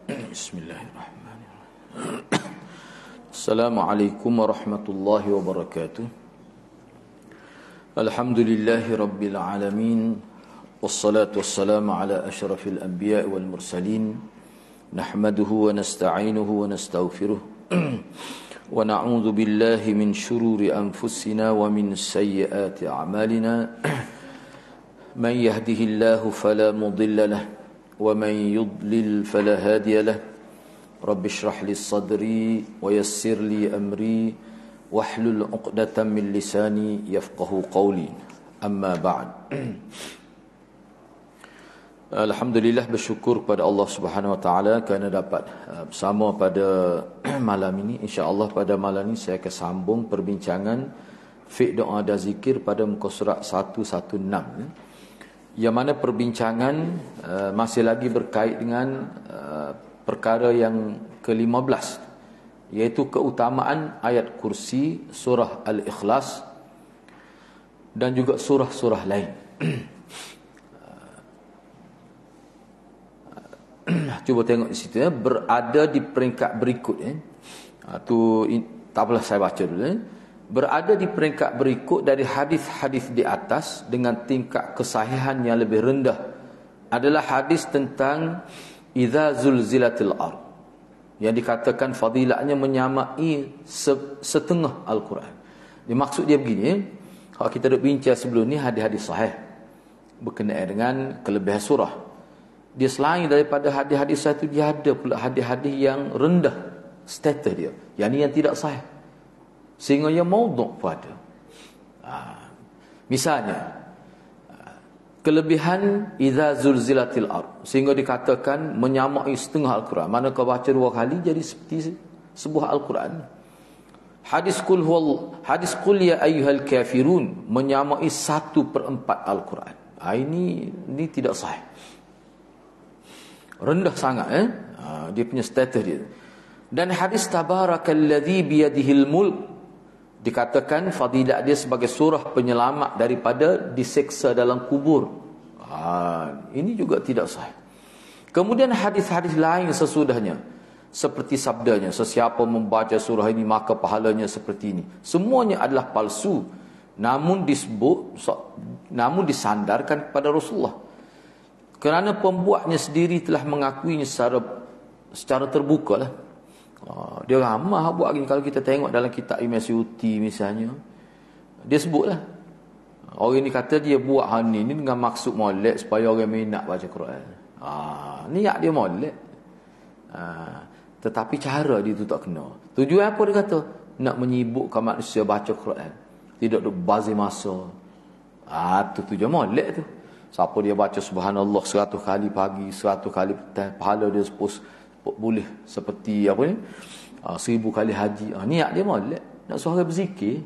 Bismillahirrahmanirrahim. Assalamualaikum warahmatullahi wabarakatuh. Alhamdulillahi rabbil alamin. Wassalatu wassalamu ala asyrafil anbiya wal mursalin. Nahmaduhu wa nasta'inuhu wa nastaghfiruh. Wa na'udzu billahi min shururi anfusina wa min sayyiati a'malina. Man yahdihillahu fala mudilla lahu ومن يضلل فلا هادي له رب اشرح لي صدري ويسر لي أمري واحلل عقدة من لساني يفقه قولي أما بعد. Alhamdulillah, bersyukur kepada Allah Subhanahu Wa Taala kerana dapat bersama pada malam ini. InsyaAllah pada malam ini saya akan sambung perbincangan fiqh doa dan zikir pada muka surat 116, yang mana perbincangan masih lagi berkait dengan perkara yang ke-15, iaitu keutamaan ayat kursi, surah Al-Ikhlas dan juga surah-surah lain. Cuba tengok di situ ya, berada di peringkat berikut tak apalah, saya baca dulu berada di peringkat berikut dari hadis-hadis di atas dengan tingkat kesahihan yang lebih rendah adalah hadis tentang idza zulzilatil ard, yang dikatakan fadilatnya menyamai setengah Al-Quran. Maksud dia begini, kalau kita dah bincang sebelum ni hadis-hadis sahih berkenaan dengan kelebihan surah. Dia selain daripada hadis-hadis itu, dia ada pula hadis-hadis yang rendah status dia, yang tidak sahih, sehingga ia maudhu' pada. Misalnya kelebihan idza zulzilatil ard, sehingga dikatakan menyamai setengah Al-Quran. Mana kau baca 2 kali jadi seperti sebuah Al-Quran. Hadis qul ya ayyuhal kafirun menyamai 1/4 Al-Quran. Ini tidak sahih, rendah sangat dia punya status dia. Dan hadis tabarakalladzi biyadihil mulk, dikatakan fadilat dia sebagai surah penyelamat daripada diseksa dalam kubur. Ini juga tidak sahih. Kemudian hadis-hadis lain sesudahnya, seperti sabdanya, sesiapa membaca surah ini maka pahalanya seperti ini. Semuanya adalah palsu, namun disandarkan kepada Rasulullah, kerana pembuatnya sendiri telah mengakuinya secara terbuka lah. Dia ramah buat gini. Kalau kita tengok dalam kitab Imam Suyuti misalnya, dia sebutlah orang ini kata dia buat hal ni dengan maksud molek supaya orang minat baca Quran. Niat dia molek, tetapi cara dia tu tak kena. Tujuan apa dia kata? Nak menyibukkan manusia baca Quran, tidak duk bazir masa. Tu tujuan molek tu. Siapa dia baca subhanallah 100 kali pagi, 100 kali petang, pahala dia boleh seperti 1000 kali haji. Niat dia molek nak suara berzikir,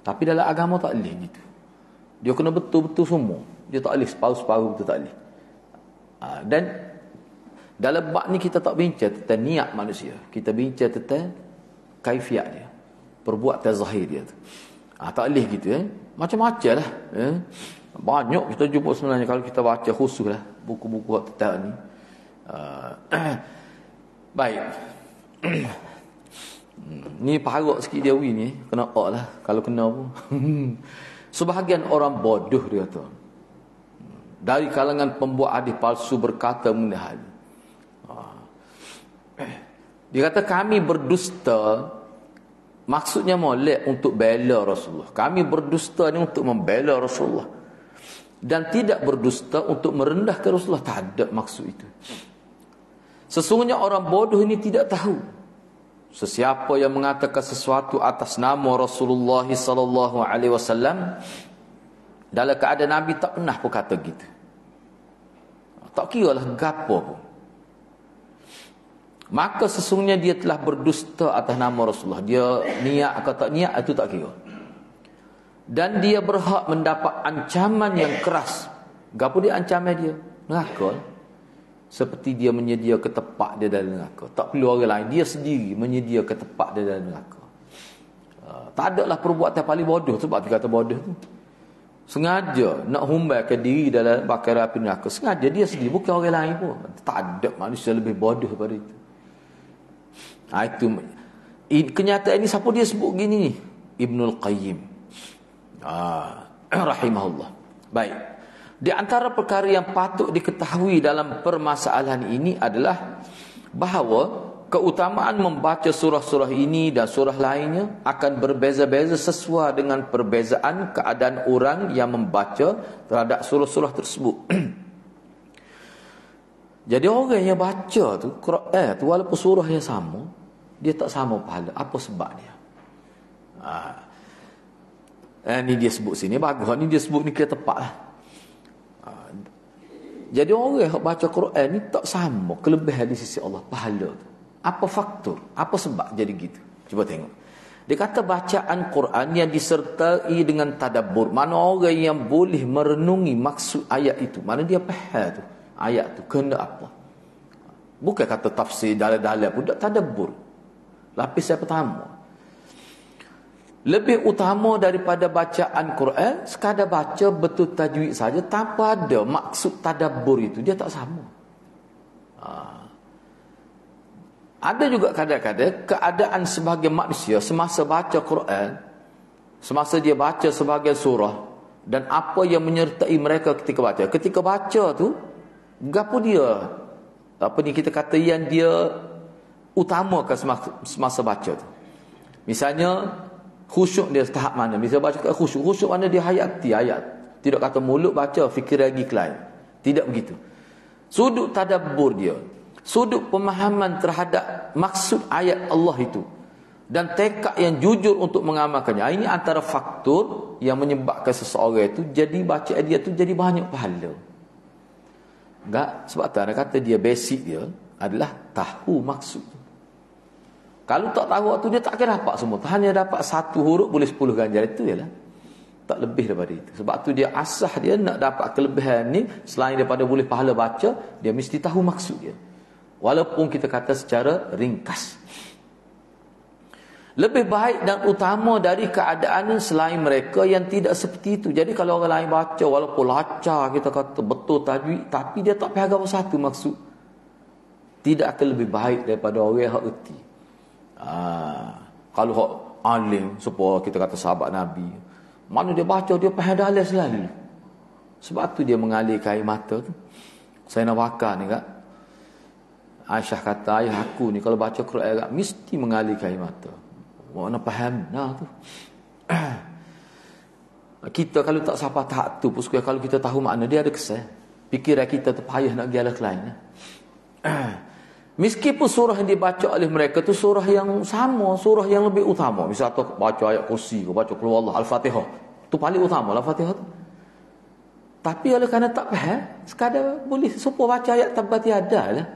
tapi dalam agama tak boleh gitu. Dia kena betul-betul semua. Dia tak boleh separuh-separuh, betul tak boleh. Dan dalam bab ni kita tak bincang tentang niat manusia, kita bincang tentang kaifiat dia, perbuatan zahir dia tu. Tak boleh gitu macam-macam lah. Banyak kita jumpa sebenarnya kalau kita baca khusus lah buku-buku tentang ni. Baik. Ni parok sikit dia ni, kena lah kalau kena pun. Sebahagian orang bodoh dia kata, dari kalangan pembuat hadis palsu berkata mengenai hal. Dia kata kami berdusta, maksudnya molek untuk bela Rasulullah. Kami berdusta ni untuk membela Rasulullah, dan tidak berdusta untuk merendahkan Rasulullah. Tak ada maksud itu. Sesungguhnya orang bodoh ini tidak tahu, sesiapa yang mengatakan sesuatu atas nama Rasulullah sallallahu alaihi wasallam dalam keadaan Nabi tak pernah pun kata gitu, tak kiralah gapo pun, maka sesungguhnya dia telah berdusta atas nama Rasulullah. Dia niat atau tak niat itu tak kira, dan dia berhak mendapat ancaman yang keras. Gapo dia ancaman dia? Neraka. Seperti dia menyediakan tempat dia dalam neraka. Tak perlu orang lain, dia sendiri menyediakan tempat dia dalam neraka. Tak adalah perbuatan paling bodoh. Sebab dia kata bodoh tu, Sengaja nak humbalkan diri dalam bakar api neraka. Sengaja dia sendiri, bukan orang lain pun. Tak ada manusia lebih bodoh daripada itu. Itu kenyataan ini siapa dia sebut gini ni? Ibnul Qayyim. Rahimahullah. Baik. Di antara perkara yang patut diketahui dalam permasalahan ini adalah bahawa keutamaan membaca surah-surah ini dan surah lainnya akan berbeza-beza sesuai dengan perbezaan keadaan orang yang membaca terhadap surah-surah tersebut. Jadi orang yang baca tu Quran tu walaupun surah yang sama, dia tak sama pahala. Apa sebab dia? Ni dia sebut sini bagus, ni dia sebut ni kira tepat lah. Jadi orang yang baca Quran ni tak sama kelebihan di sisi Allah pahala tu. Apa faktor? Apa sebab jadi gitu? Cuba tengok. Dia kata bacaan Quran yang disertai dengan tadabbur. Mana orang yang boleh merenungi maksud ayat itu. Mana dia faham tu. Ayat tu kena apa. Bukan kata tafsir dalam-dalam pun. Tadabbur. Lapis yang pertama. Lebih utama daripada bacaan Quran, sekadar baca betul tajwid saja tanpa ada maksud tadabbur itu. Dia tak sama. Ada juga kadang-kadang keadaan sebagai manusia semasa baca Quran, semasa dia baca sebagai surah, dan apa yang menyertai mereka ketika baca. Ketika baca tu, gapo dia? Apa ni kita kata yang dia utamakan semasa baca tu. Misalnya, khusyuk dia tahap mana? Misalnya baca khusyuk. Khusyuk mana dia hayati ayat. Tidak kata mulut baca, fikir lagi lain. Tidak begitu. Sudut tadabbur dia. Sudut pemahaman terhadap maksud ayat Allah itu dan tekad yang jujur untuk mengamalkannya. Ini antara faktor yang menyebabkan seseorang itu jadi bacaan dia tu jadi banyak pahala. Enggak, sebab tu anak kata dia basic dia adalah tahu maksud. Kalau tak tahu waktu dia tak akan dapat semua. Hanya dapat satu huruf boleh 10 ganjar, itu jelah. Tak lebih daripada itu. Sebab tu dia asah dia nak dapat kelebihan ni, selain daripada boleh pahala baca, dia mesti tahu maksud dia. Walaupun kita kata secara ringkas. Lebih baik dan utama dari keadaan selain mereka yang tidak seperti itu. Jadi kalau orang lain baca walaupun lancar kita kata betul tajwid, tapi dia tak faham apa satu maksud, tidak akan lebih baik daripada orang yang erti. Kalau hak alim supaya kita kata sahabat Nabi, mana dia baca dia faham dalil selalu. Sebab tu dia mengalirkan air mata tu. Saya nak bakar ni kak, Aisyah kata ayah aku ni kalau baca Quran mesti mengalirkan air mata. Mana faham nah tu. Kita kalau tak sampai tahap tu, puskul kalau kita tahu makna dia ada kesan. Fikiran kita tu payah nak giala ke lain. Meskipun surah yang dibaca oleh mereka tu surah yang sama, surah yang lebih utama. Misal tu baca ayat kursi, baca qul huwallah, Al-Fatihah. Tu paling utama Al-Fatihah tu. Tapi oleh kerana tak faham, sekadar boleh supaya baca ayat tabati ada lah.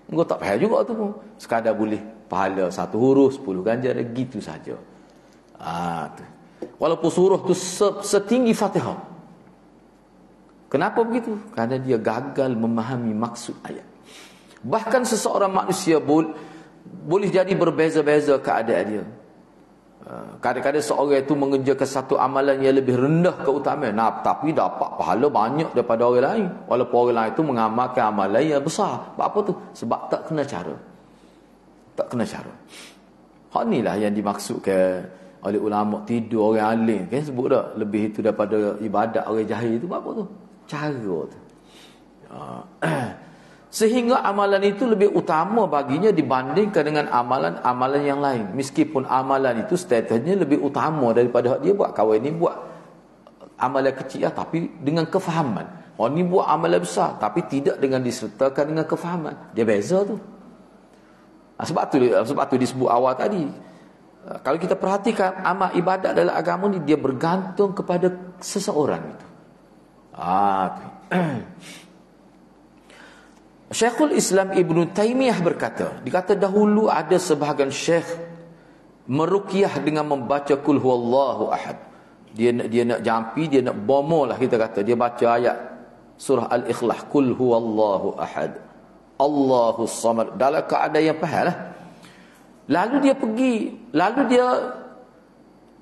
Engkau tak faham juga tu pun. Sekadar boleh pahala satu huruf 10 ganjar gitu saja. Tu. Walaupun surah tu setinggi Fatihah. Kenapa begitu? Kerana dia gagal memahami maksud ayat. Bahkan seseorang manusia boleh jadi berbeza-beza keadaan dia. Kadang-kadang seorang itu mengerjakan satu amalan yang lebih rendah keutamaan, tapi dapat pahala banyak daripada orang lain. Walaupun orang lain itu mengamalkan amalan yang besar. Sebab apa tu? Sebab tak kena cara. Tak kena cara. Hal inilah yang dimaksudkan oleh ulama tidur orang alim. Kan sebut tak? Lebih itu daripada ibadat orang jahil itu. Apa tu? Cara tu. Sehingga amalan itu lebih utama baginya dibandingkan dengan amalan-amalan yang lain. Meskipun amalan itu statusnya lebih utama daripada dia buat kawan ni buat amalan kecil tapi dengan kefahaman. Orang ni buat amalan besar tapi tidak dengan disertakan dengan kefahaman. Dia beza tu. Sebab tu disebut awal tadi. Kalau kita perhatikan amal ibadat dalam agama ni dia bergantung kepada seseorang itu. Syekhul Islam Ibn Taymiyah berkata, dikata dahulu ada sebahagian syekh meruqyah dengan membaca qul huwallahu ahad. Dia nak jampi, dia nak bomo lah kita kata. Dia baca ayat surah Al-Ikhlas, qul huwallahu ahad, Allahus samad, dalam keadaan yang faham lah. Lalu dia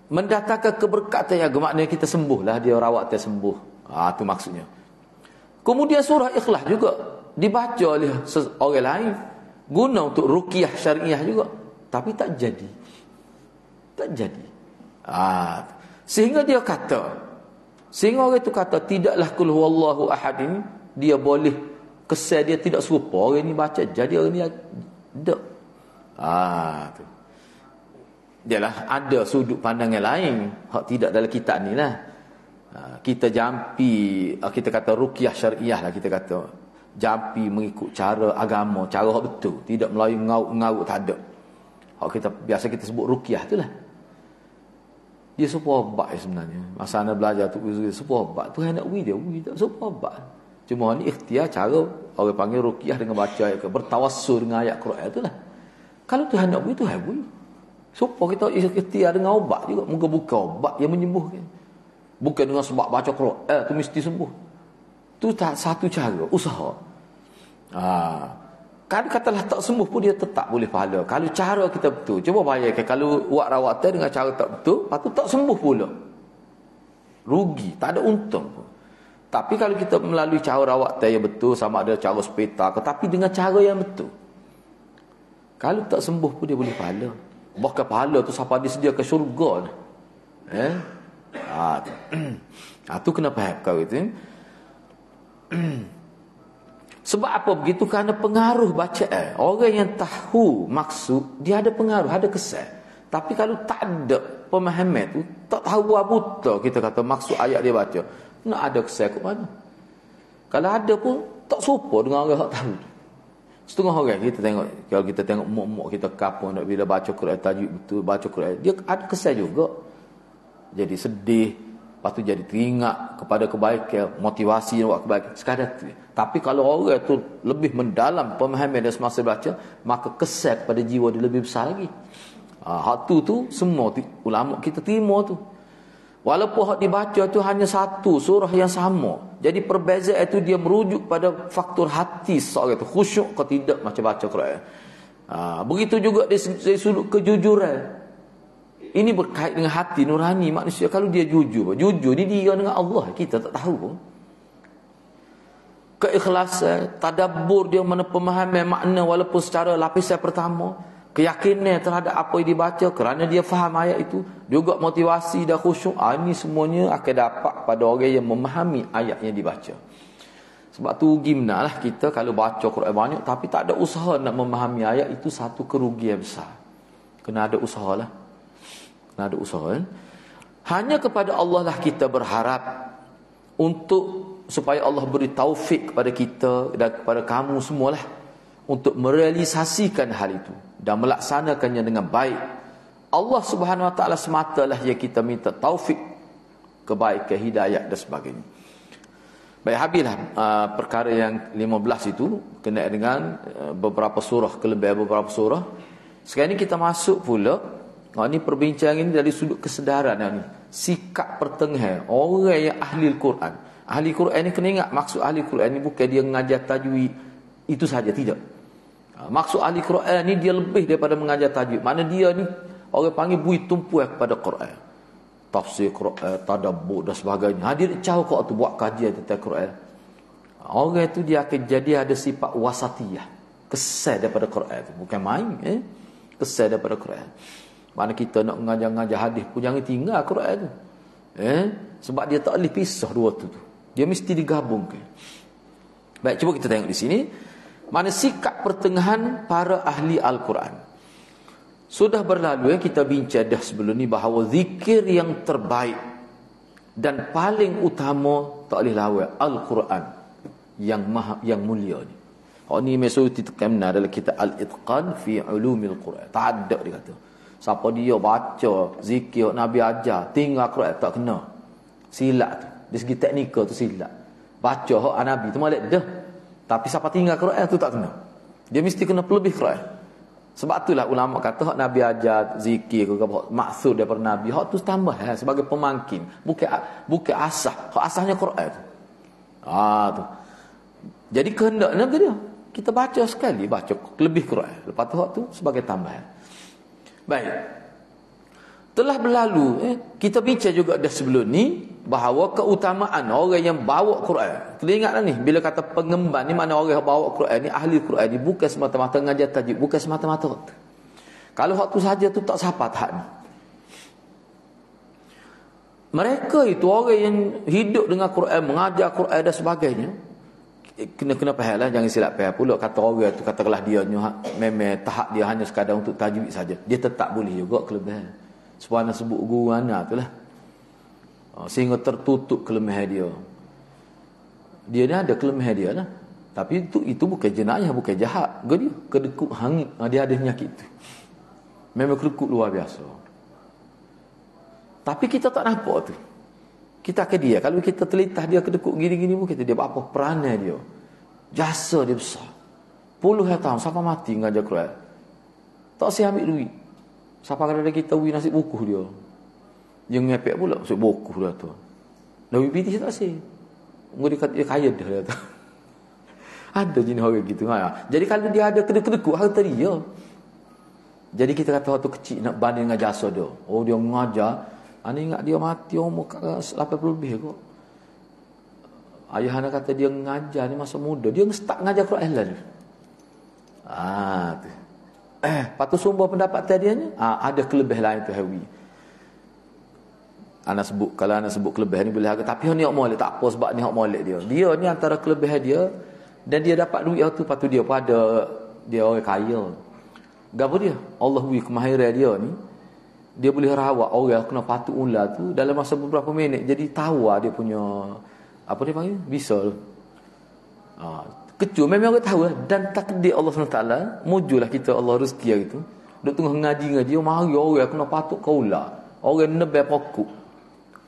mendatangkan keberkatan yang maknanya kita sembuh lah, dia rawat dia sembuh. Itu maksudnya. Kemudian surah Ikhlas juga dibaca oleh orang lain guna untuk ruqyah syariah juga, tapi tak jadi. Tak jadi. Sehingga orang itu kata tidaklah qul huwallahu ahad ini dia boleh kesan dia tidak serupa orang ni baca, jadi orang ni tak. Tu. Dialah ada sudut pandang yang lain hak tidak dalam kitab ni lah. Kita jampi, kita kata ruqyah syariah lah, kita kata jampi mengikut cara agama, cara hak betul, tidak Melayu ngauk-ngauk, tak ada. Hak kita biasa kita sebut ruqyah tu lah. Dia sebuah obat sebenarnya. Masa anda belajar tu sebuah obat tu hendak dia tak sebuah obat. Cuma ni ikhtiar cara orang panggil ruqyah dengan baca ayat, bertawassul dengan ayat Quran tu lah. Kalau tu hendak tu habis. Supaya kita ikhtiar dengan obat juga. Muka-muka obat yang menyembuhkan. Bukan dengan sebab baca Quran tu mesti sembuh. Tu tak satu cara, usaha. Kan katalah tak sembuh pun dia tetap boleh pahala. Kalau cara kita betul. Cuba bayangkan kalau buat rawatan dengan cara tak betul, lepas tu tak sembuh pula. Rugi, tak ada untung pun. Tapi kalau kita melalui cara rawatan yang betul, sama ada cara sepeta ke, tapi dengan cara yang betul. Kalau tak sembuh pun dia boleh pahala. Bahkan pahala tu sampai disediakan syurga. Tu kena faham kau itu. Sebab apa begitu? Kerana pengaruh bacaan. Orang yang tahu maksud, dia ada pengaruh, ada kesan. Tapi kalau tak ada pemahaman tu, tak tahu buat buta, kita kata maksud ayat dia baca, nak ada kesan ke mana? Kalau ada pun tak serupa dengan orang yang tahu. Setengah orang kita tengok, kalau kita tengok mak-mak kita kapung bila baca Quran tajwid betul, baca Quran, dia ada kesan juga. Jadi sedih, lepas tu jadi teringat kepada kebaikan, motivasi buat kebaikan, sekadar tu. Tapi kalau orang tu lebih mendalam pemahaman dia semasa baca, maka kesan kepada jiwa dia lebih besar lagi. Hak tu semua ulama kita terima tu. Walaupun hak dibaca tu hanya satu surah yang sama, jadi perbezaan itu dia merujuk pada faktor hati seorang itu, khusyuk ke tidak macam baca Quran. Begitu juga dari sudut kejujuran. Ini berkait dengan hati nurani manusia. Kalau dia jujur ni dia dengan Allah, kita tak tahu pun. Keikhlasan, tadabbur dia, mana pemahaman makna walaupun secara lapisan pertama, keyakinan terhadap apa yang dibaca kerana dia faham ayat itu, juga motivasi dan khusyuk. Ini semuanya akan dapat pada orang yang memahami ayat yang dibaca. Sebab tu gimana lah kita kalau baca Quran banyak tapi tak ada usaha nak memahami ayat, itu satu kerugian besar. Kena ada usaha lah. Ada usaha. Hanya kepada Allah lah kita berharap supaya Allah beri taufik kepada kita dan kepada kamu semualah untuk merealisasikan hal itu dan melaksanakannya dengan baik. Allah Subhanahu Wa Taala sematalah yang kita minta taufik, kebaikan, hidayah dan sebagainya. Baik, habislah perkara yang 15 itu kena dengan beberapa surah, kelebihan beberapa surah. Sekarang ni kita masuk pula. Ini perbincangan ini dari sudut kesedaran ni. Sikap pertengahan orang yang ahli Al-Quran. Ahli Quran ni kena ingat, maksud ahli Quran ni bukan dia mengajar tajwid itu saja, tidak. Maksud ahli Quran ni dia lebih daripada mengajar tajwid. Mana dia ni orang panggil bui tumpuan kepada Quran. Tafsir Quran, tadabbur dan sebagainya. Dia caw kau tu buat kajian tentang Quran. Orang itu dia akan jadi ada sifat wasatiyah, kesan daripada Quran tu. Bukan main, kesan daripada Quran. Mana kita nak mengajar-ngajar hadis pun jangan tinggal Quran tu. Sebab dia tak boleh pisah dua tu. Dia mesti digabungkan. Baik, cuba kita tengok di sini. Mana sikap pertengahan para ahli Al-Quran. Sudah berlalu kita bincang dah sebelum ni bahawa zikir yang terbaik dan paling utama tak boleh lawan Al-Quran yang mulia ni. Ni mesut ditekan dalam kitab Al-Itqan fi Ulumil Quran. Tak ada dia kata. Siapa dia baca zikir Nabi ajar, tinggal Quran tak kena. Silap tu. Dari segi teknikal tu silap. Baca hak Nabi tu molek dah. Tapi siapa tinggal Quran tu tak kena. Dia mesti kena pelebih Quran. Sebab itulah ulama kata hak Nabi ajar zikir ke apa maksud daripada Nabi, hak tu tambah sebagai pemangkin. Bukan asah. Hak asahnya Quran tu. Tu. Jadi kehendaknya dia kita baca sekali, baca lebih Quran. Lepas tu hak tu sebagai tambahan. Baik. Telah berlalu, kita bincang juga dah sebelum ni, bahawa keutamaan orang yang bawa Quran. Kena ingatlah ni, bila kata pengemban ni, mana orang yang bawa Quran ni, ahli Quran ni, bukan semata-mata ngajar tajwid, bukan semata-mata. Kalau waktu saja tu tak sapat hak ni. Mereka itu orang yang hidup dengan Quran, mengajar Quran dan sebagainya. Kena faham lah, jangan silap faham pula kata orang tu, katakanlah dia memang tahap dia hanya sekadar untuk tajwid saja. Dia tetap boleh juga kelebihan. Sebab nak sebut guru anak tu lah. Sehingga tertutup kelemahan dia. Dia ni ada kelemahan dia lah. Tapi itu bukan jenayah, bukan jahat. Dia kedekut hangit. Dia ada penyakit tu. Memang kedekut luar biasa. Tapi kita tak nampak tu. Kita ke dia. Kalau kita telitah dia kedekut gini-gini pun kita dia buat apa peranan dia. Jasa dia besar. Puluhan tahun sampai mati mengajar Quran. Tak saya ambil duit. Siapa kadang-kadang kita wui nasib buku dia. Dia ngepek pula nasib buku dia tu. Dah wui piti tak sih. Dia kaya dah tu. Ada jenis orang gitu. Jadi kalau dia ada kedekut harta dia. Jadi kita kata waktu kecil nak banding dengan jasa dia. Oh dia mengajar. Ani ingat dia mati umur 80 lebih kot. Ayah anak kata dia mengajar ni masa muda. Dia start mengajar Quran lah. Tu. Patu sumber pendapat tadinya ada kelebihan lain tu Hawi. Kalau anak sebut kelebihan ni boleh agak, tapi ni hak molek tak apa sebab ni hak molek dia. Dia ni antara kelebihan dia dan dia dapat duit tu patu dia pada dia orang kaya. Gapo dia? Allah beri kemahiran dia ni. Dia boleh rawat orang kena patuk ular tu dalam masa beberapa minit jadi tawar dia punya apa dia panggil? Bisol. Kecuali memang orang tahu dan takdir Allah SWT mujulah kita Allah rezeki gitu. Duk tengah ngaji-ngaji mari orang kena patuk kau ular. Orang nebel pokok.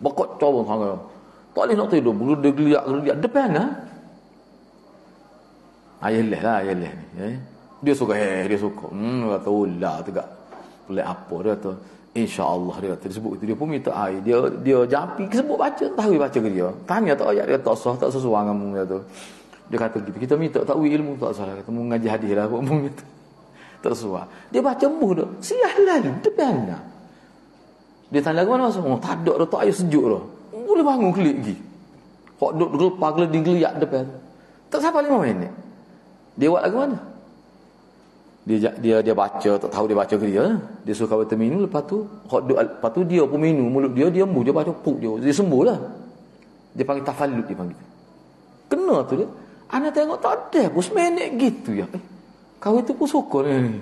Pokok coba sangat. Tak boleh nak tidur, bulu dia geliat depan lah. Ayah ni. Dia suka kata ular tegak. Pelik apa dia tu. InsyaAllah dia kata disebut itu dia pun minta air. Dia jampi sebut baca tahu baca ke dia. Tanya tak ayat dia tak sah tak sesuai dengan dia tu. Dia kata gitu. Kita minta tahu ilmu tak salah. Kata mu ngaji hadis lah kok mu gitu. Tak sesuai. Dia baca mu dah. Sialan depan dah. Dia tanya ke mana masuk? Tak ada dah tak air sejuk dah. Boleh bangun kelik lagi. Kok duduk gelapar geliat depan. Tak sampai 5 minit. Dia buat lagu mana? Dia baca, tak tahu dia baca ke dia. Dia suka baca minum, lepas tu dia pun minum mulut dia mu, dia baca puk dia sembuh lah. Dia panggil tafallut, dia panggil. Kena tu dia. Anak tengok tak ada pun seminit gitu ya. Kau itu pun suka ni.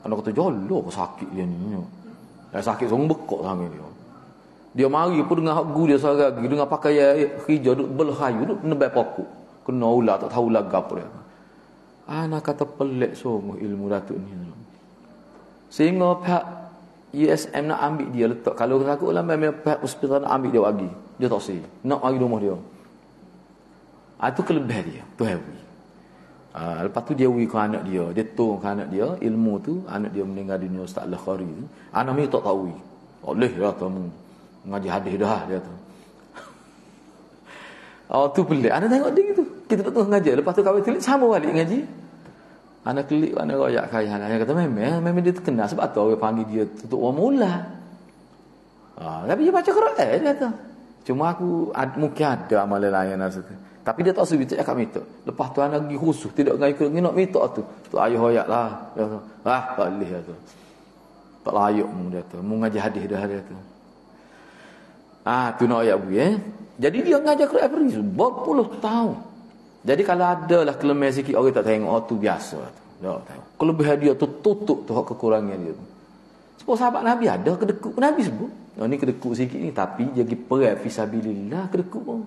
Anak kata jolok sakit dia ni. Sakit song bekok sangat dia. Dia mari pun dengan hak guru dia saragi, dengan pakaian hijau duk belhayu duk nebak pokok. Kena ular tak tahu lagu apa dia. Anak kata pelik sungguh ilmu Datuk ni. Sehingga pihak USM nak ambil dia letak. Kalau takut lah memang pihak hospital nak ambil dia bagi. Dia tak sih. Nak bagi rumah dia. Itu kelebihan dia. Tu Hawi. Lepas tu dia wui ke anak dia. Dia tolong ke anak dia. Ilmu tu. Anak dia meninggal dunia Ustaz Al-Khari tu. Anak ni tak tahu. Boleh lah tu. Mengaji hadis dah dia tu. Tu pelik. Anak tengok dia gitu. Kita tak tahu ngaji. Lepas tu kawin telik sama balik ngaji. Anak kelik anak royak kaya. Anak kata memang dia terkenal. Sebab tu orang panggil dia tutup orang mula. Tapi dia baca Quran dia kata. Cuma aku mungkin ada amalan lain rasa tu. Tapi dia tak sebut cakap minta. Lepas tu anak pergi khusus tidak dengan ikut nak minta tu. Tu ayah royak lah. Dia kata, tak boleh dia tu. Tak layak mu dia tu. Mu ngaji hadis dah dia tu. Tu nak ayat bagi Jadi dia ngajar Quran pergi berpuluh tahun. Jadi kalau ada lah kelemahan sikit orang tak tengok tu biasa tu. Tak tahu. Kelebihan dia tu tutup tu hak kekurangan dia tu. Sebab sahabat Nabi ada kedekut Nabi sebut. Ni kedekut sikit ni tapi dia pergi perang fisabilillah kedekut pun.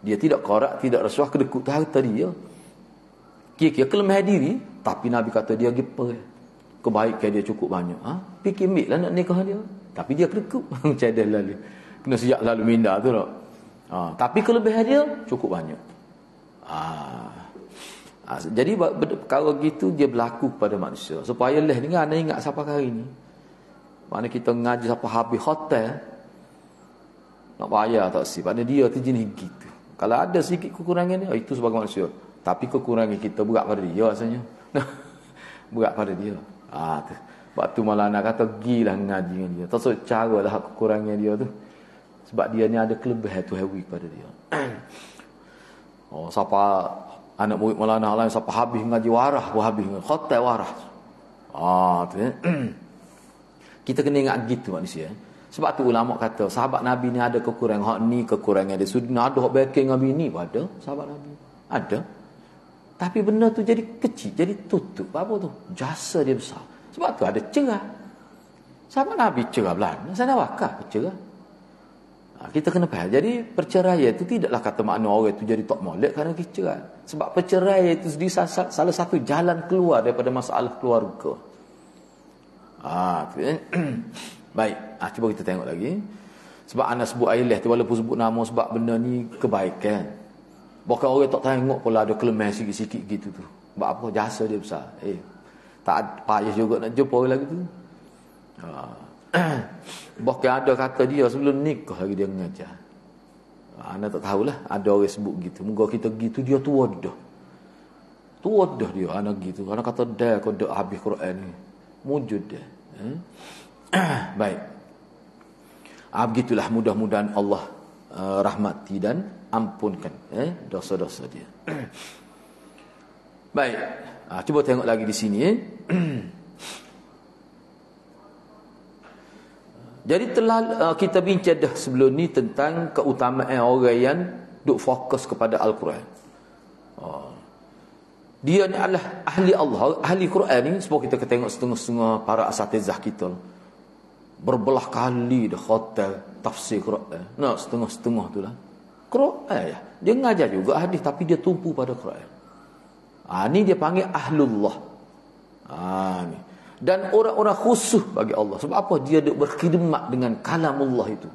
Dia tidak korak, tidak rasuah kedekut tu harta dia. Kira-kira kelemahan diri tapi Nabi kata dia pergi perang. Kebaikan dia cukup banyak. Fikir mik lah nak nikah dia. Tapi dia kedekut. Macam ada lalu. Kena sejak lalu minda tu tak. Tapi kelebihan dia cukup banyak. Jadi perkara gitu dia berlaku kepada manusia. Supaya leh ni anda ingat siapa hari ni. Mana kita ngaji siapa habis hotel. Nak bayar tak sih. Mana dia tu jenis gitu. Kalau ada sedikit kekurangan dia, itu sebagai manusia. Tapi kekurangan kita berat pada dia rasanya. Berat pada dia. Waktu Maulana kata gilah ngaji dengan dia. Tersebut cara lah kekurangnya dia tu. Sebab dia ni ada kelebihan tu hewi pada dia. Siapa anak murid Maulana lain siapa habis ngaji warah pun habis khatam warah. Tu kita kena ingat gitu manusia. Sebab tu ulama kata sahabat Nabi ni ada kekurangan, hak ni kekurangan dia. Sudah ada hak backing Nabi ni pada sahabat Nabi. Ada. Tapi benda tu jadi kecil, jadi tutup. Apa tu? Jasa dia besar. Sebab tu ada cerah. Sahabat Nabi cerah belanda. Saya nak wakaf cerah. Kita kena faham. Jadi perceraian itu tidaklah kata makna orang itu jadi tak molek kerana cerai. Sebab perceraian itu salah satu jalan keluar daripada masalah keluarga. Baik. Cuba kita tengok lagi. Sebab anak sebut Ailah tu walaupun sebut nama sebab benda ni kebaikan. Bukan orang tak tengok pula ada kelemahan sikit-sikit gitu tu. Sebab apa? Jasa dia besar. Tak payah juga nak jumpa orang lagi tu. Bahkan ada kata dia sebelum nikah lagi dia mengajar. Anda tak tahulah. Ada orang sebut gitu. Moga kita gitu dia tua dah. Tua dah dia anak gitu. Anak kata dah kau dah habis Quran ni. Mujud dah. Baik. Begitulah mudah-mudahan Allah rahmati dan ampunkan dosa-dosa dia. Baik. Cuba tengok lagi di sini. Jadi telah kita bincang dah sebelum ni tentang keutamaan orang yang duk fokus kepada Al-Quran. Dia ni adalah ahli Allah, ahli Quran ni. Sebab kita tengok setengah-setengah para asatizah kita berbelah kali dah khatam tafsir Quran. Setengah-setengah tu lah Quran ya. Dia ngajar juga hadis tapi dia tumpu pada Quran. Ni dia panggil ahlullah. Ni. Dan orang-orang khusus bagi Allah. Sebab apa? Dia duk berkhidmat dengan kalamullah itu.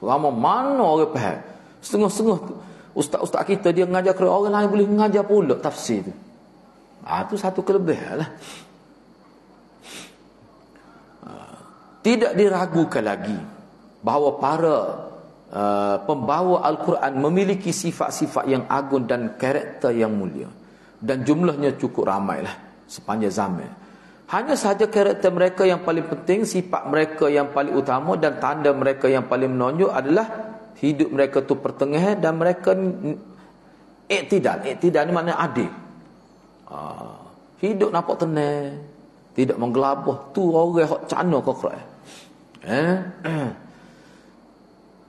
Lama mana orang faham. Setengah-setengah tu ustaz-ustaz kita dia mengajar Quran, orang lain boleh mengajar pula tafsir tu. Tu satu kelebihan lah. Tidak diragukan lagi bahawa para pembawa Al-Quran memiliki sifat-sifat yang agung dan karakter yang mulia. Dan jumlahnya cukup ramai lah sepanjang zaman. Hanya sahaja karakter mereka yang paling penting, sifat mereka yang paling utama dan tanda mereka yang paling menonjol adalah hidup mereka tu pertengahan dan mereka iktidal. Iktidal ni maknanya adil. Hidup nampak tenang, tidak menggelabah. Tu orang yang cana ke Quran.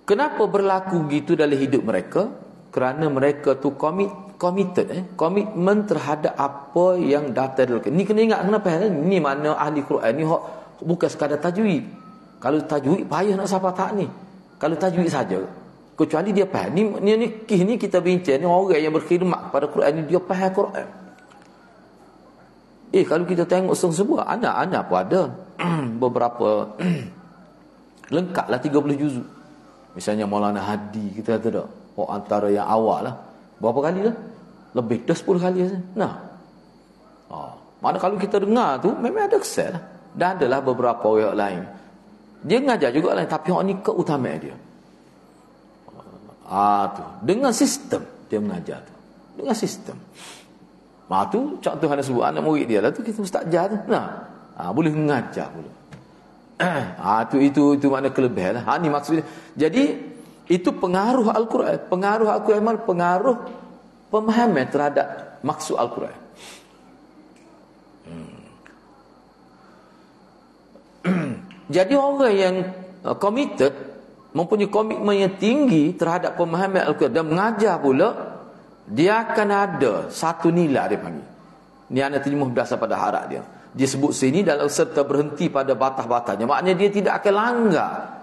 Kenapa berlaku gitu dalam hidup mereka? Kerana mereka tu komitmen terhadap apa yang datang dulu. Ni kena ingat kenapa? Ni makna ahli Quran ni bukan sekadar tajwid. Kalau tajwid payah nak siapa tak ni. Kalau tajwid saja, kecuali dia faham. Ni kita bincang ni orang yang berkhidmat pada Quran ni dia faham Quran. Kalau kita tengok sebuah anak-anak pun ada beberapa lengkaplah 30 juzuk. Misalnya Maulana Hadi kita kata tak. Antara yang awal lah. Berapa kali lah? Lebih dah 10 kali lah. Mana kalau kita dengar tu memang ada kesal lah. Dan adalah beberapa orang lain. Dia ngajar juga lain. Tapi orang ni keutamaan dia. Tu. Dengan sistem dia mengajar tu. Dengan sistem. Tu contoh Tuhan sebut anak murid dia lah tu kita mustajab tu. Boleh mengajar pula. Itu makna kelebihan lah. Ni maksudnya. Jadi itu pengaruh Al-Quran. Pengaruh Al-Quran, pengaruh pemahaman terhadap maksud Al-Quran. Jadi orang yang committed, mempunyai komitmen yang tinggi terhadap pemahaman Al-Quran dan mengajar pula, dia akan ada satu nilai dia panggil. Ni anak terjemah berdasar pada harap dia. Dia sebut sini dalam serta berhenti pada batas-batasnya. Maknanya dia tidak akan langgar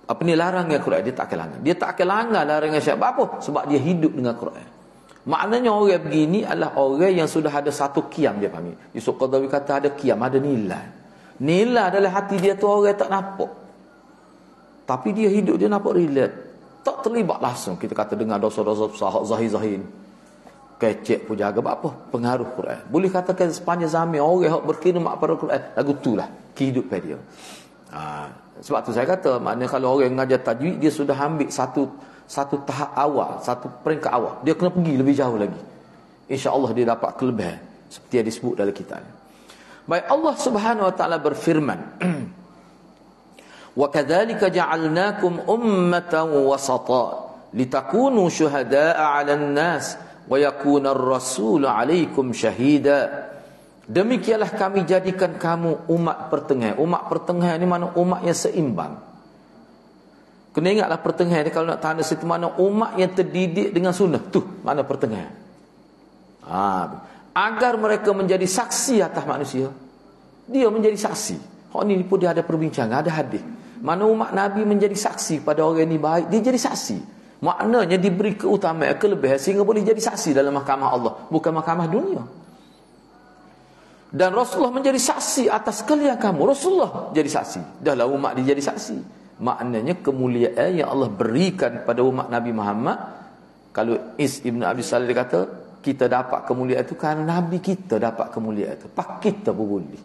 larangan Quran. Dia tak akan langgar. Dia tak akan langgar larangan syariat. Apa? Sebab dia hidup dengan Quran. Maknanya orang begini adalah orang yang sudah ada satu qiyam dia panggil. Yusuf Qaradawi kata ada qiyam, ada nilai. Nilai adalah hati dia tu orang tak nampak. Tapi dia hidup, dia nampak relate. Tak terlibat langsung. Kita kata dengan dosa-dosa besar, zahir-zahir. Kecek pun jaga. Apa? Pengaruh Quran. Boleh katakan sepanjang zaman orang yang berkhidmat pada Quran. Lagu itulah kehidupan dia. Sebab tu saya kata, maknanya kalau orang mengajar tajwid, dia sudah ambil satu tahap awal, satu peringkat awal. Dia kena pergi lebih jauh lagi. InsyaAllah dia dapat kelebihan seperti yang disebut dalam kitab. Baik, Allah Subhanahu wa taala berfirman, "Wa kadzalika ja'alnakum ummatan wasata litakunu syuhada'a 'alan nas wa yakuna ar-rasulu 'alaikum syahida." Demikianlah kami jadikan kamu umat pertengahan. Umat pertengahan ni mana umat yang seimbang. Kena ingatlah pertengahan ni kalau nak tanda situ mana umat yang terdidik dengan sunnah. Tu mana pertengahan. Agar mereka menjadi saksi atas manusia. Dia menjadi saksi. Hak ni pun dia ada perbincangan, ada hadis. Mana umat Nabi menjadi saksi pada orang ni baik, dia jadi saksi. Maknanya diberi keutamaan, kelebihan sehingga boleh jadi saksi dalam mahkamah Allah, bukan mahkamah dunia. Dan Rasulullah menjadi saksi atas kalian kamu. Rasulullah jadi saksi. Dahlah umat dia jadi saksi. Maknanya kemuliaan yang Allah berikan pada umat Nabi Muhammad. Kalau Is Ibn Abi Salih kata, kita dapat kemuliaan itu kerana Nabi kita dapat kemuliaan itu. Pak kita pun boleh.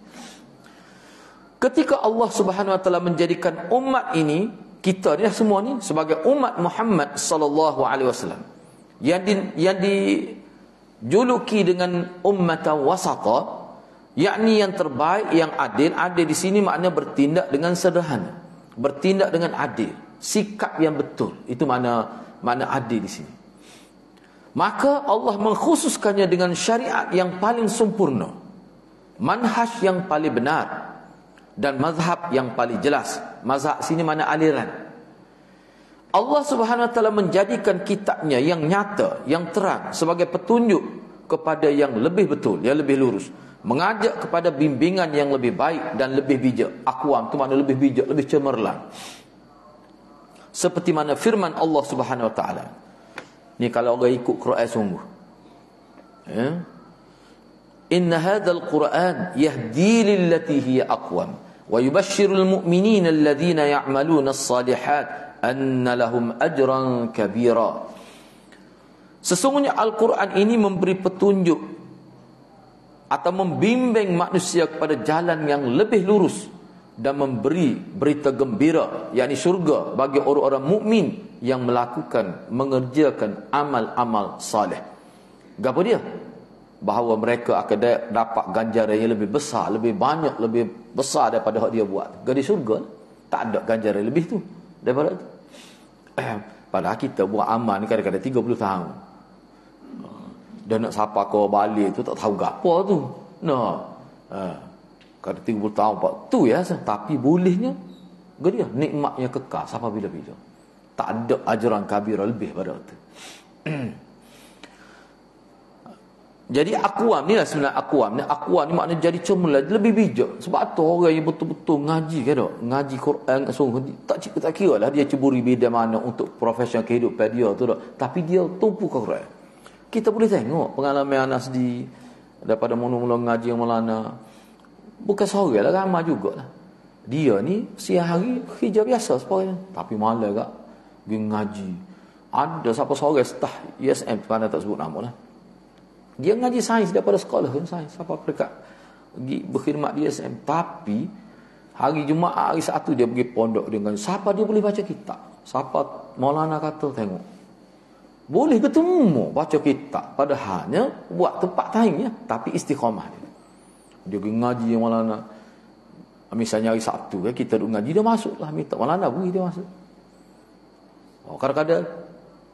Ketika Allah Subhanahu wa taala menjadikan umat ini, kita ni semua ni sebagai umat Muhammad sallallahu alaihi wasallam yang dijuluki dengan ummatan wasata, yakni yang terbaik, yang adil. Adil di sini makna bertindak dengan sederhana, bertindak dengan adil, sikap yang betul. Itu makna adil di sini. Maka Allah mengkhususkannya dengan syariat yang paling sempurna, manhaj yang paling benar, dan mazhab yang paling jelas. Mazhab sini mana aliran. Allah Subhanahu wa taala menjadikan kitabnya yang nyata, yang terang sebagai petunjuk kepada yang lebih betul, yang lebih lurus, mengajak kepada bimbingan yang lebih baik dan lebih bijak. Aqwam tu makna lebih bijak, lebih cemerlang. Seperti mana firman Allah Subhanahu wa taala. Ni kalau orang ikut Quran sungguh. Inna hadzal Quran yahdi lillati hiya aqwam wa yubashshirul mu'minina alladhina ya'maluna as-salihat anna lahum ajran kabira. Sesungguhnya Al-Quran ini memberi petunjuk atau membimbing manusia kepada jalan yang lebih lurus dan memberi berita gembira, yakni syurga bagi orang-orang mukmin yang mengerjakan amal-amal salih. Gapo dia? Bahawa mereka akan dapat ganjaran yang lebih besar, lebih banyak, lebih besar daripada hak dia buat. Jadi syurga tak ada ganjaran lebih tu daripada tu. Padahal kita buat amal ni kadang-kadang 30 tahun. Dan nak sapa kau balik tu tak tahu gapo tu. Kada 30 tahun pak tu ya, tapi bolehnya dia nikmatnya kekal sampai bila-bila. Tak ada ajaran kabira lebih pada itu. Jadi aqwam ni lah sebenarnya aqwam ni. Aqwam ni maknanya jadi cemerlang, lebih bijak. Sebab tu orang yang betul-betul ngaji ke tak? Ngaji Quran sungguh tak kira lah dia ceburi bidang mana untuk profesional kehidupan dia tu tak. Tapi dia tumpu Quran. Kita boleh tengok pengalaman Anas di daripada mula-mula ngaji yang Maulana. Bukan seorang lah, ramai jugalah. Dia ni siang hari kerja biasa sebenarnya, tapi malam kak pergi ngaji. Ada siapa seorang staf ISM mana tak sebut nama lah. Dia ngaji sains daripada sekolah kan, sains siapa dekat pergi berkhidmat di ISM, tapi hari Jumaat hari Sabtu dia pergi pondok dengan siapa dia boleh baca kitab. Siapa Maulana kata tengok. Boleh bertemu baca kitab padahalnya buat tempat lainnya, tapi istiqamah dia. Dia pergi ngaji yang Maulana. Misalnya hari Sabtu kita duduk ngaji, dia masuk lah minta Maulana beri dia masuk. Kadang-kadang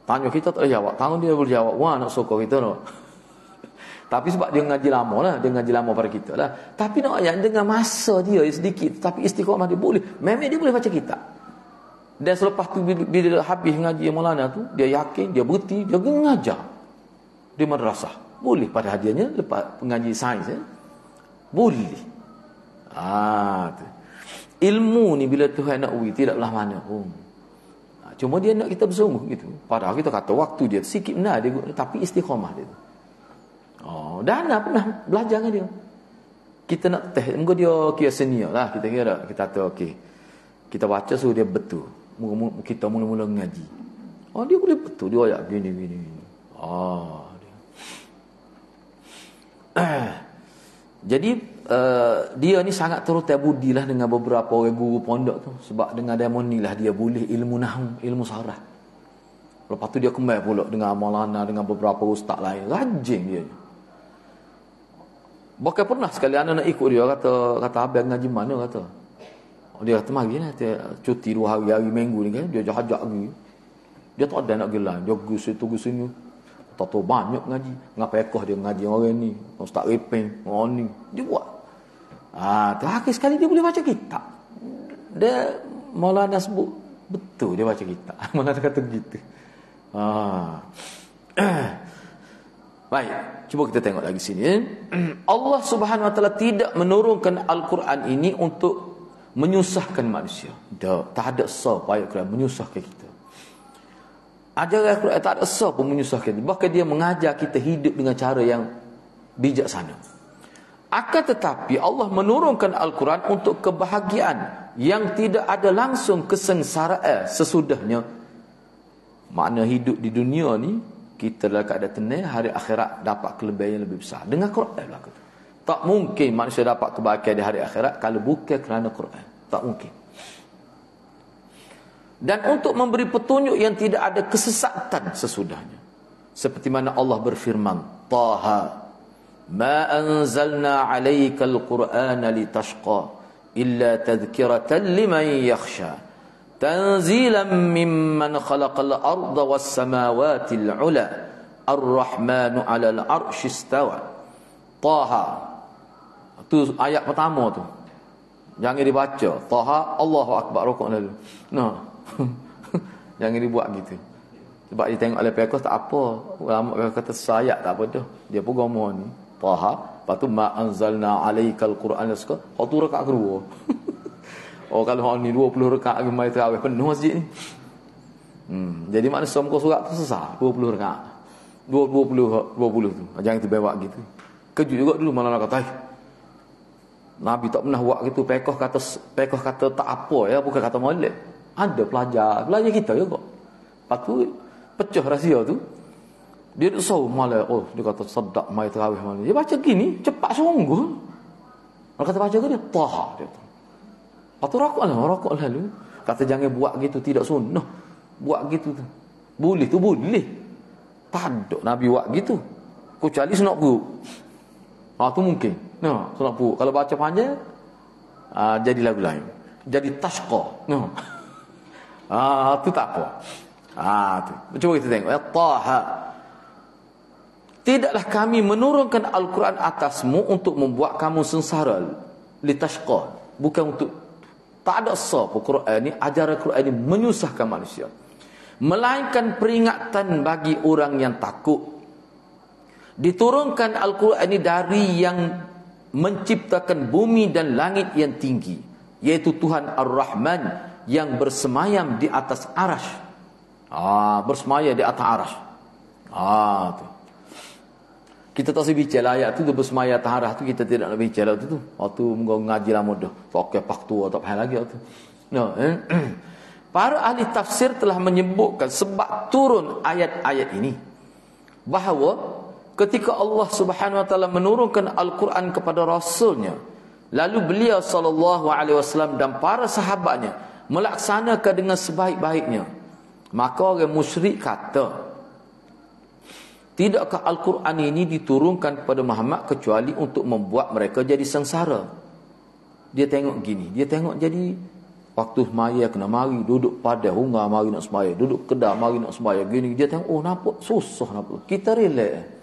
tanya kita tak boleh jawab, tangan dia boleh jawab, wah nak sokong kita no. Tapi sebab dia ngaji lama lah, dia ngaji lama pada kita lah. Tapi nak yang dengan masa dia sedikit, tapi istiqamah dia boleh, memang dia boleh baca kitab. Dan selepas tu bila dia habis ngaji yang Maulana tu, dia yakin, dia berhenti, dia mengajar di madrasah. Boleh pada hadiahnya lepas mengaji sains boleh. Tu. Ilmu ni bila Tuhan nak uji tidaklah mana pun. Cuma dia nak kita bersungguh gitu. Padahal kita kata waktu dia sikit benar dia, tapi istiqamah dia. Dan pernah belajar dengan dia. Kita nak teh, muka dia kira senior lah, kita kira kita kata okey. Kita baca suruh dia betul. Kita mula-mula ngaji. Dia boleh betul, dia ayat gini. Jadi dia ni sangat terutama budi lah dengan beberapa orang guru pondok tu. Sebab dengan demo ni lah dia boleh ilmu nahwu, ilmu sarah. Lepas tu dia kembali pula dengan Maulana, dengan beberapa ustaz lain. Rajin dia. Bahkan pernah sekali anak nak ikut dia, kata abang ngaji mana, kata. Dia kata mari lah, cuti 2 hari minggu ni kan, dia jahajak pergi. Dia tak ada nak gelar, dia pergi situ ke sini. Tahu banyak ngaji. Ngapa ekoh dia ngaji orang ni, ustaz repeng, orang ni. Dia buat. Terakhir sekali dia boleh baca kitab. Dia Maulana sebut betul dia baca kitab. Maulana kata begitu. Baik, cuba kita tengok lagi sini. Allah Subhanahu Wa Taala tidak menurunkan Al-Quran ini untuk menyusahkan manusia. Tak ada sebab ayat Quran menyusahkan kita. Ajaran Al-Quran tak ada sebab pun menyusahkan kita. Bahkan dia mengajar kita hidup dengan cara yang bijaksana. Akan tetapi Allah menurunkan Al-Quran untuk kebahagiaan yang tidak ada langsung kesengsaraan sesudahnya. Makna hidup di dunia ni kita dalam keadaan tenang, hari akhirat dapat kelebihan yang lebih besar. Dengan Quran berlaku. Tak mungkin manusia dapat kebahagiaan di hari akhirat kalau bukan kerana Quran. Tak mungkin. Dan untuk memberi petunjuk yang tidak ada kesesatan sesudahnya. Seperti mana Allah berfirman, Taha, ma anzalna alaikal Qur'ana litashqa illa tadhkiratan liman yakhsha tanzilan mimman khalaqal arda was samawati al-ula ar-rahmanu 'alal 'arsy istawa. Taha. Itu ayat pertama tu. Jangan dibaca. Taha, Allahu akbar, rukuk lalu. Nah. Jangan dibuat gitu. Sebab dia tengok oleh pekos tak apa. Ulama kata sayat tak apa dah. Dia pun gomor ni. Taha, lepas tu ma anzalna alaikal Qur'ana suka. Kau tu rakaat kedua. Oh kalau hang ni 20 rakaat ke mai tarawih penuh masjid ni. Jadi makna semua surat tu sesat 20 rakaat. 20 tu. Jangan kita bawa gitu. Kejut juga dulu malah nak kata Nabi tak pernah buat gitu. Pekos kata tak apa ya, bukan kata molek. Ada pelajar kita juga. Lepas tu pecah rahsia tu. Dia tak tahu malah dia kata sedap mai tarawih malam. Dia baca gini cepat sungguh. Kalau kata baca ke dia Taha dia tu. Lepas tu rokok lalu. Kata jangan buat gitu, tidak sunnah. Buat gitu tu. Boleh tu boleh. Tak ada Nabi buat gitu. Kecuali sunat buruk. Tu mungkin. Sunat buruk. Kalau baca panjang jadi lagu lain. Jadi tashqa. Tu tak apa. Tu. Cuba kita tengok ya. Taha. Tidaklah kami menurunkan Al-Quran atasmu untuk membuat kamu sengsara. Litashqa. Bukan untuk. Tak ada sebab Al-Quran ni, ajaran Al-Quran ni menyusahkan manusia. Melainkan peringatan bagi orang yang takut. Diturunkan Al-Quran ini dari yang menciptakan bumi dan langit yang tinggi. Yaitu Tuhan Ar-Rahman yang bersemayam di atas arash. Bersemayam di atas arash. Tu. Kita tak bicara ayat tu bersemayam atas arash tu, kita tidak nak bicara tu. Waktu ngaji lama dah. Pakai pak tua tak faham lagi tu. Para ahli tafsir telah menyebutkan sebab turun ayat-ayat ini bahawa ketika Allah Subhanahu Wa Taala menurunkan Al-Quran kepada Rasulnya, lalu beliau SAW dan para sahabatnya melaksanakan dengan sebaik-baiknya, maka orang musyrik kata, tidakkah Al-Quran ini diturunkan kepada Muhammad kecuali untuk membuat mereka jadi sengsara? Dia tengok gini, dia tengok jadi waktu semaya kena mari, duduk pada hungar mari nak semaya, duduk kedah mari nak semaya gini, dia tengok nampak susah nampak. Kita relax.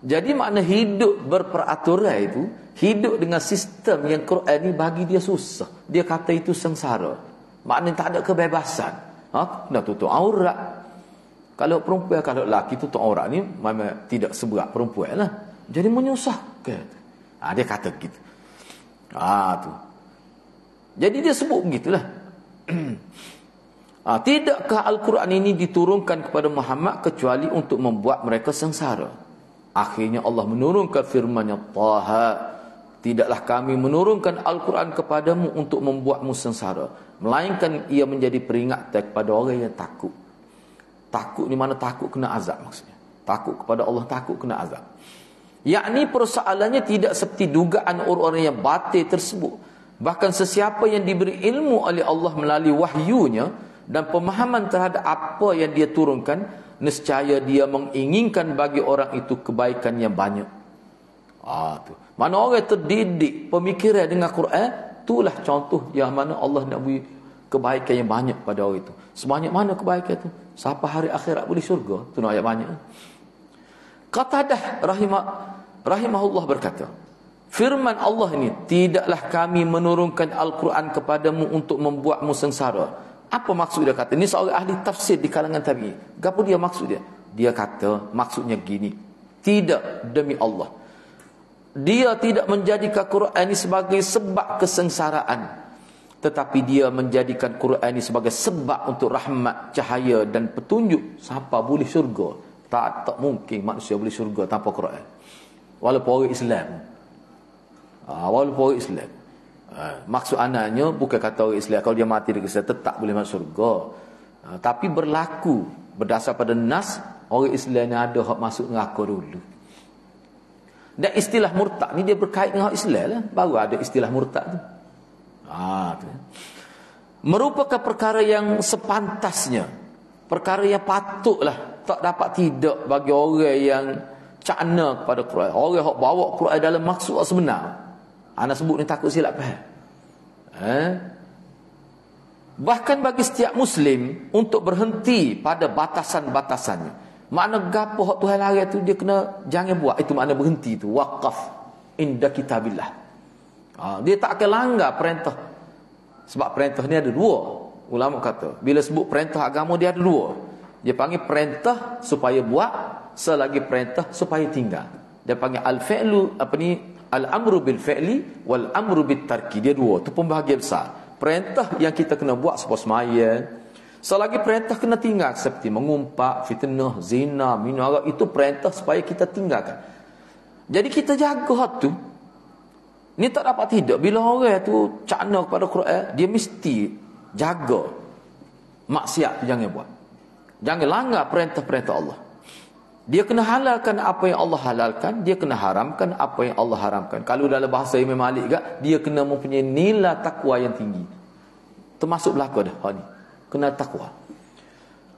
Jadi makna hidup berperaturan itu, hidup dengan sistem yang Quran ni bagi dia susah. Dia kata itu sengsara. Maknanya tak ada kebebasan. Kena tutup aurat. Kalau perempuan, kalau lelaki tutup aurat ni memang tidak seberat perempuan lah. Jadi menyusahkan. Dia kata gitu. Tu. Jadi dia sebut begitulah. Tidakkah Al-Quran ini diturunkan kepada Muhammad kecuali untuk membuat mereka sengsara? Akhirnya Allah menurunkan firman-Nya, Taha, tidaklah kami menurunkan Al-Quran kepadamu untuk membuatmu sengsara, melainkan ia menjadi peringatan kepada orang yang takut. Takut ni mana takut kena azab maksudnya. Takut kepada Allah, takut kena azab. Yakni persoalannya tidak seperti dugaan orang-orang yang batil tersebut. Bahkan sesiapa yang diberi ilmu oleh Allah melalui wahyunya dan pemahaman terhadap apa yang dia turunkan, nescaya dia menginginkan bagi orang itu kebaikan yang banyak. Tu. Mana orang terdidik pemikiran dengan Quran, itulah contoh yang mana Allah nak beri kebaikan yang banyak pada orang itu. Sebanyak mana kebaikan tu? Sampai hari akhirat boleh syurga. Tu nak ayat banyak. Qatadah rahimahullah berkata, firman Allah ini, tidaklah kami menurunkan Al-Quran kepadamu untuk membuatmu sengsara. Apa maksud dia kata? Ini seorang ahli tafsir di kalangan tabi'in. Apa dia maksud dia? Dia kata maksudnya gini, tidak, demi Allah, dia tidak menjadikan Quran ini sebagai sebab kesengsaraan, tetapi dia menjadikan Quran ini sebagai sebab untuk rahmat, cahaya dan petunjuk sampai boleh syurga. Tak mungkin manusia boleh syurga tanpa Quran. Walaupun orang Islam. Walaupun orang Islam. Maksud anaknya bukan kata orang Islam kalau dia mati dekat Islam tetap boleh masuk syurga. Tapi berlaku berdasar pada nas, orang Islam ni ada hak masuk neraka dulu. Dan istilah murtad ni dia berkait dengan Islam lah. Baru ada istilah murtad tu. Tu. Merupakan perkara yang sepantasnya, perkara yang patutlah, tak dapat tidak bagi orang yang cakna kepada Quran, orang yang bawa Quran dalam maksud sebenar. Anak sebut ni takut silap faham. Bahkan bagi setiap Muslim untuk berhenti pada batasan-batasannya. Makna gapo hak Tuhan larang tu dia kena jangan buat. Itu makna berhenti tu. Waqaf inda kitabillah. Dia tak akan langgar perintah. Sebab perintah ni ada dua. Ulama kata, bila sebut perintah agama dia ada dua. Dia panggil perintah supaya buat, selagi perintah supaya tinggal. Dia panggil al-fi'lu, al-amru bil fi'li wal amru bit tarki. Dia dua. Tu pembahagian besar. Perintah yang kita kena buat seperti sembahyang. Selagi perintah kena tinggal, seperti mengumpat, fitnah, zina, minum arak, itu perintah supaya kita tinggalkan. Jadi kita jaga hak tu. Ni tak dapat tidak. Bila orang tu cakna kepada Quran, dia mesti jaga maksiat jangan buat. Jangan langgar perintah-perintah Allah. Dia kena halalkan apa yang Allah halalkan, dia kena haramkan apa yang Allah haramkan. Kalau dalam bahasa Imam Malik juga, dia kena mempunyai nilai takwa yang tinggi. Termasuk belaka dah hak ni. Kena takwa.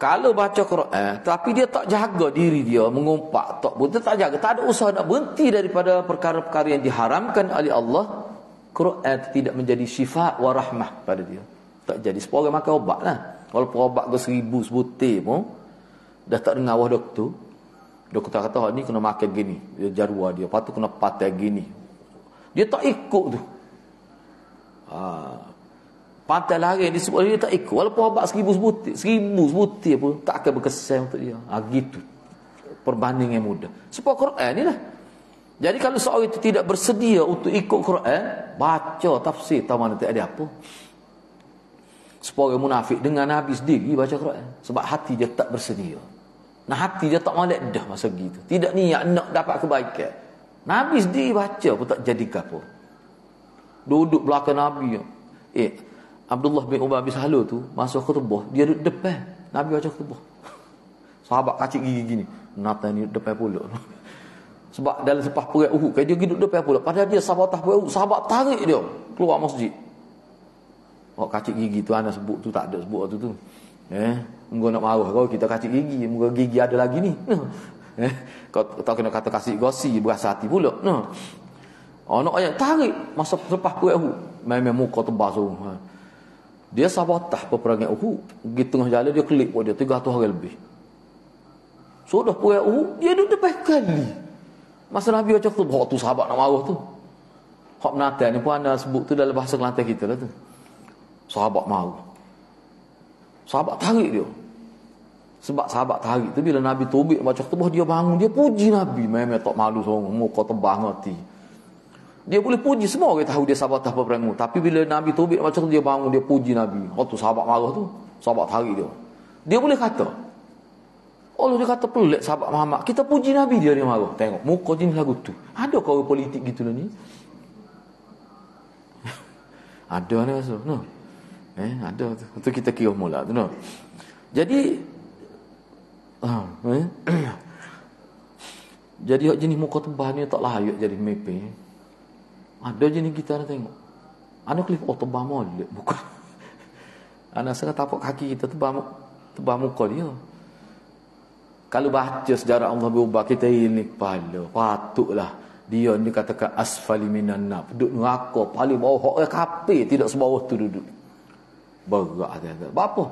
Kalau baca Quran tapi dia tak jaga diri dia, mengumpat, dia tak jaga, tak ada usaha nak berhenti daripada perkara-perkara yang diharamkan oleh Allah, Quran tidak menjadi syifa wa rahmah pada dia. Tak jadi sepuluh orang makan obat lah. Walaupun obat ke 1000 sebutir pun dah tak dengar wah doktor. Doktor kata ni kena makan gini, dia jaruah dia, lepas tu kena patai gini. Dia tak ikut tu. Pantai lari disebut dia tak ikut. Walaupun obat 1000 sebutir pun tak akan berkesan untuk dia. Gitu. Perbandingan yang mudah. Sebab Quran ni lah. Jadi kalau seorang itu tidak bersedia untuk ikut Quran, baca tafsir tahu mana tak ada apa. Sebab orang munafik dengan Nabi sendiri baca Quran. Sebab hati dia tak bersedia. Nah hati dia tak molek dah masa gitu. Tidak niat nak dapat kebaikan. Nabi sendiri baca pun tak jadi apa. Duduk belakang Nabi. Abdullah bin Ubay bin Salul tu masuk khutbah, dia duduk depan. Nabi baca khutbah. Sahabat kacik gigi gini. Nata ni depan pula. Sebab dalam sepah perang Uhud, dia duduk depan pula. Padahal dia sahabat perang Uhud, sahabat tarik dia keluar masjid. Kacik gigi tu anak sebut tu tak ada sebut waktu tu. Muka nak marah kau kita kacik gigi, muka gigi ada lagi ni. Kau tak kena kata kasih gosi berasa hati pula. Nak ayat tarik masa sepah perang Uhud. Memang muka tebas tu. Dia sabotah peperangan Uhud. Pergi tengah jalan dia kelip dia 300 orang lebih. Sudah perang Uhud dia duduk depan kali. Masa Nabi baca tu, tu sahabat nak marah tu. Hak menatan ni pun anda sebut tu dalam bahasa Kelantan kita lah tu. Sahabat marah. Sahabat tarik dia. Sebab sahabat tarik tu bila Nabi tubik baca khutbah dia bangun, dia puji Nabi. Memang tak malu seorang, muka tebal ngerti. Dia boleh puji, semua orang tahu dia sahabat tak peperangan. Tapi bila Nabi tubik macam tu dia bangun, dia puji Nabi. Tu sahabat marah tu, sahabat tarik dia. Dia boleh kata, Allah dia kata pelik sahabat Muhammad, kita puji Nabi dia marah. Tengok muka jenis lagu tu. Ada kau orang politik gitu lah ni? Ada ni rasa. No. Ada tu. Itu kita kira mula tu no. Jadi jadi hak jenis muka tebal ni tak layak jadi pemimpin. Ada jenis kita nak tengok. Anak klip tebal molek bukan. Anak saya tapak kaki kita tebal muka dia. Kalau baca sejarah Allah berubah kita ini kepala, patutlah Dia ni katakan asfali minan nar, duduk neraka paling bawah, hak kafir tidak sebawah tu duduk. Berat dia. Apa?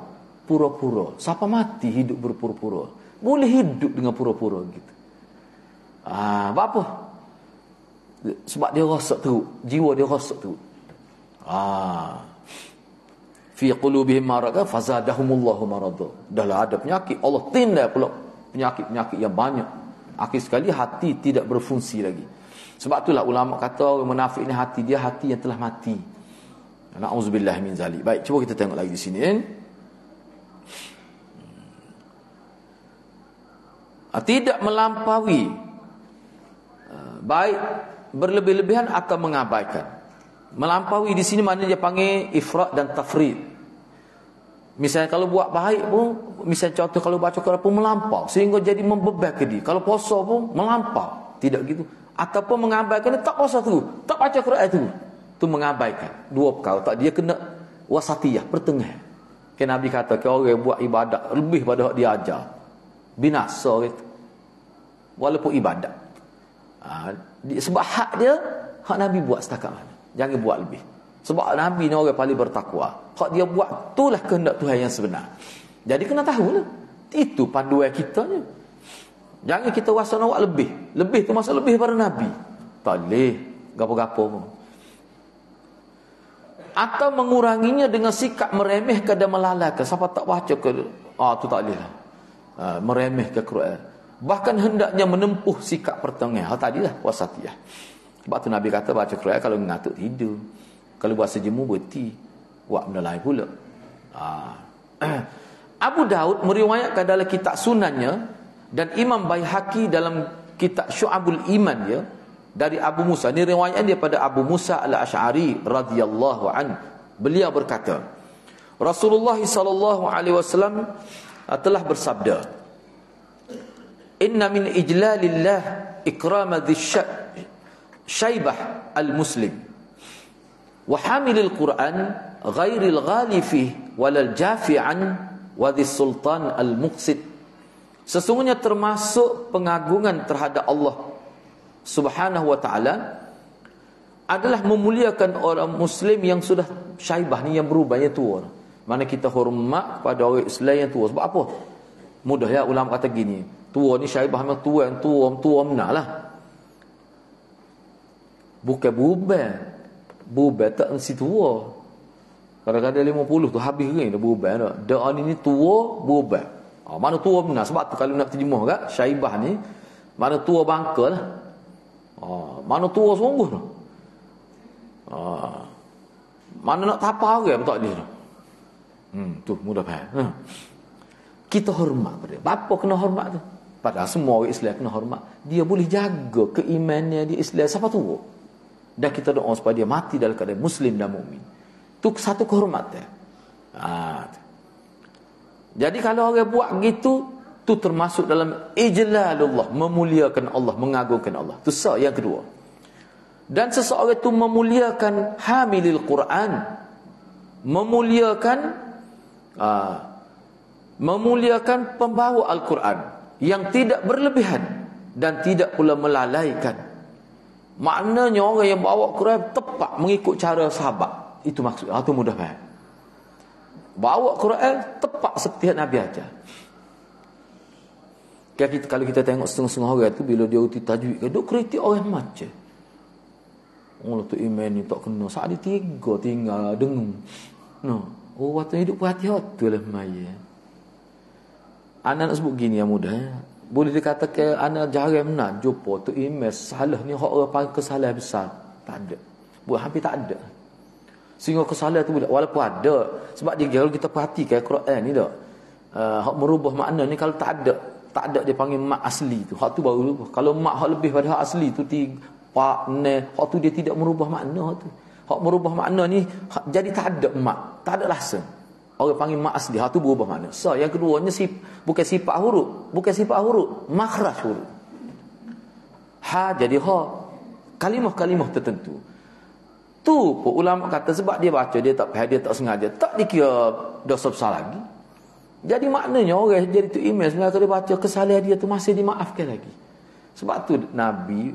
Pura-pura. Siapa mati hidup berpura-pura? Boleh hidup dengan pura-pura gitu. Apa? Sebab dia rosak teruk, jiwa dia rosak teruk. Fi qulubihim marad fazadahumullahu marad. Dahlah ada penyakit, Allah tindak pula penyakit-penyakit yang banyak. Akhir sekali hati tidak berfungsi lagi. Sebab itulah ulama kata orang munafik ni hati dia hati yang telah mati. Na'udzubillah min zalik. Baik, cuba kita tengok lagi di sini. Tidak melampaui, baik berlebih-lebihan atau mengabaikan. Melampaui di sini maknanya dia panggil ifrat dan tafrid. Misalnya kalau buat baik pun, misalnya contoh kalau baca Quran pun melampau sehingga jadi membeban ke dia. Kalau puasa pun melampau, tidak gitu. Ataupun mengabaikan, tak puasa tu, tak baca Quran tu mengabaikan. Dua perkara, tak, dia kena wasatiyah, pertengah. Kan Nabi kata ke orang buat ibadat lebih pada hak dia ajar, binasa gitu. Walaupun ibadat. Sebab hak dia, hak Nabi buat setakat mana. Jangan buat lebih. Sebab Nabi ni orang paling bertakwa. Hak dia buat itulah kehendak Tuhan yang sebenar. Jadi kena tahulah. Itu panduan kita ni. Jangan kita rasa nak buat lebih. Lebih tu maksud lebih pada Nabi. Tak boleh. Gapo-gapo pun. Atau menguranginya dengan sikap meremehkan dan melalaikan. Siapa tak baca ke tu tak boleh lah. Meremehkan Quran. Bahkan hendaknya menempuh sikap pertengahan. Tadilah wasatiyah. Sebab tu Nabi kata baca Quran kalau ngantuk tidur. Kalau buat sejemu berhenti. Buat benda lain pula. Abu Daud meriwayatkan dalam kitab sunannya dan Imam Baihaqi dalam kitab Syu'abul Iman dia dari Abu Musa. Ini riwayat dia pada Abu Musa al-Asy'ari radhiyallahu an. Beliau berkata, Rasulullah sallallahu alaihi wasallam telah bersabda, "Inna min ijlalillah ikrama dzisy syaibah al-muslim wa hamilil Qur'an ghairil ghalifi walal jafi'an wa dzis sultan al-muqsid." Sesungguhnya termasuk pengagungan terhadap Allah Subhanahu wa ta'ala adalah memuliakan orang Muslim yang sudah syaibah ni, yang berubah, yang tua. Mana kita hormat kepada orang Islam yang tua. Sebab apa? Mudah ya ulama kata gini, tua ni syaibah memang tua, yang tua benar lah. Bukan berubah. Berubah tak mesti tua. Kadang-kadang 50 tu habis ring dah berubah dah. Dah ni tua berubah. Mana tua benar. Sebab tu kalau nak terjemah kat syaibah ni, mana tua bangka lah. Mana tua sungguh tu. Mana nak tapa orang tak boleh tu. Tu mudah faham. Kita hormat pada dia. Bapa kena hormat tu. Padahal semua orang Islam kena hormat. Dia boleh jaga keimannya dia Islam siapa tua. Dan kita doa supaya dia mati dalam keadaan Muslim dan mukmin. Tu satu kehormatan. Jadi kalau orang buat gitu, tu termasuk dalam ijlalullah, memuliakan Allah, mengagungkan Allah. Tu yang kedua. Dan seseorang itu memuliakan hamilil Quran, memuliakan pembawa Al-Quran yang tidak berlebihan dan tidak pula melalaikan. Maknanya orang yang bawa Quran tepat mengikut cara sahabat. Itu maksud. Itu mudah faham. Bawa Quran tepat seperti yang Nabi ajar. Kalau kita tengok setengah-setengah orang tu bila dia uti tajwid ke, duk kritik orang macam. Allah tu iman ni tak kena. Saat dia 3 tinggal dengung. Waktu hidup hati-hati lah maya. Anak nak sebut gini yang mudah. Boleh dikatakan anak jarang nak jumpa tu iman salah ni hak orang panggil kesalahan besar. Tak ada. Hampir tak ada. Sehingga kesalahan tu walaupun ada, sebab dia kalau kita perhatikan Quran ni dak hak merubah makna ni, kalau tak ada dia panggil mak asli tu. Hak tu baru rubah. Kalau mak hak lebih pada hak asli tu pak ne, hak tu dia tidak merubah makna hak tu. Hak merubah makna ni jadi tak ada mak, tak ada langsung. Orang panggil mak asli, hak tu berubah makna. So yang keduanya bukan sifat huruf, makhraj huruf. Ha jadi ha, kalimah-kalimah tertentu. Tu pun ulama kata sebab dia baca, dia tak faham, dia tak sengaja, tak dikira dosa besar lagi. Jadi maknanya orang jadi tu imam sebenarnya kalau dia baca kesalahan dia tu masih dimaafkan lagi. Sebab tu Nabi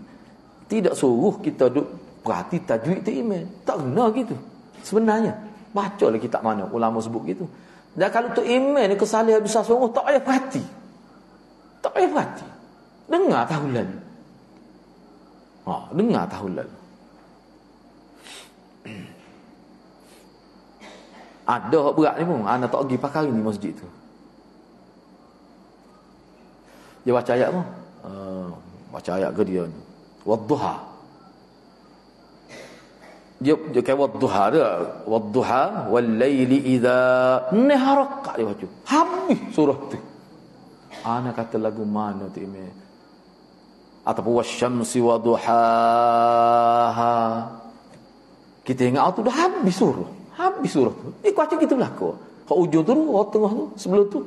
Tidak suruh kita duk perhati tajwid tu imam. Tak kena gitu. Sebenarnya bacalah kitab mana ulama sebut gitu. Dan kalau tu imam ni kesalahan besar sungguh, tak payah perhati. Tak payah perhati. Dengar tahun lalu. Dengar tahun lalu. Ada hak berat ni pun, anak tak pergi pakai ni masjid tu. Dia baca ayat pun. Baca ayat ke dia ni. Wadduha. Dia kayak wadduha dia. Wadduha wal laili idza naharaqa dia baca. Habis surah tu. Anak kata lagu mana tu imam? Ataupun wasyamsi waduhaha. Kita ingat tu dah habis surah. Habis surah tu. Dia baca gitu belaka. Kat ujung tu, tengah tu, sebelum tu,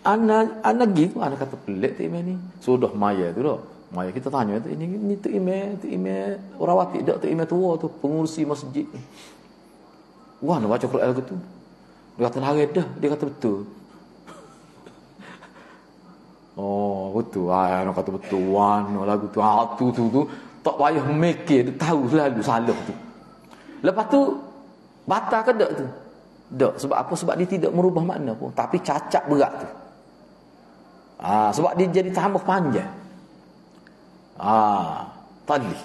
Anak pergi, anak kata pelik tu imam ni. Sudah maya tu dah. Maya kita tanya tu, ini tu imam Urawati dak tu imam tua tu, pengurusi masjid. Wah, nak baca Quran lagu tu. Dia kata larat dah, dia kata betul. Betul. Anak kata betul. Warna lagu tu, tu tak payah mikir, dia tahu selalu salah tu. Lepas tu batal ke tak tu? Tak. Sebab apa? Sebab dia tidak merubah makna pun, tapi cacat berat tu. Sebab dia jadi tambah panjang. Talih.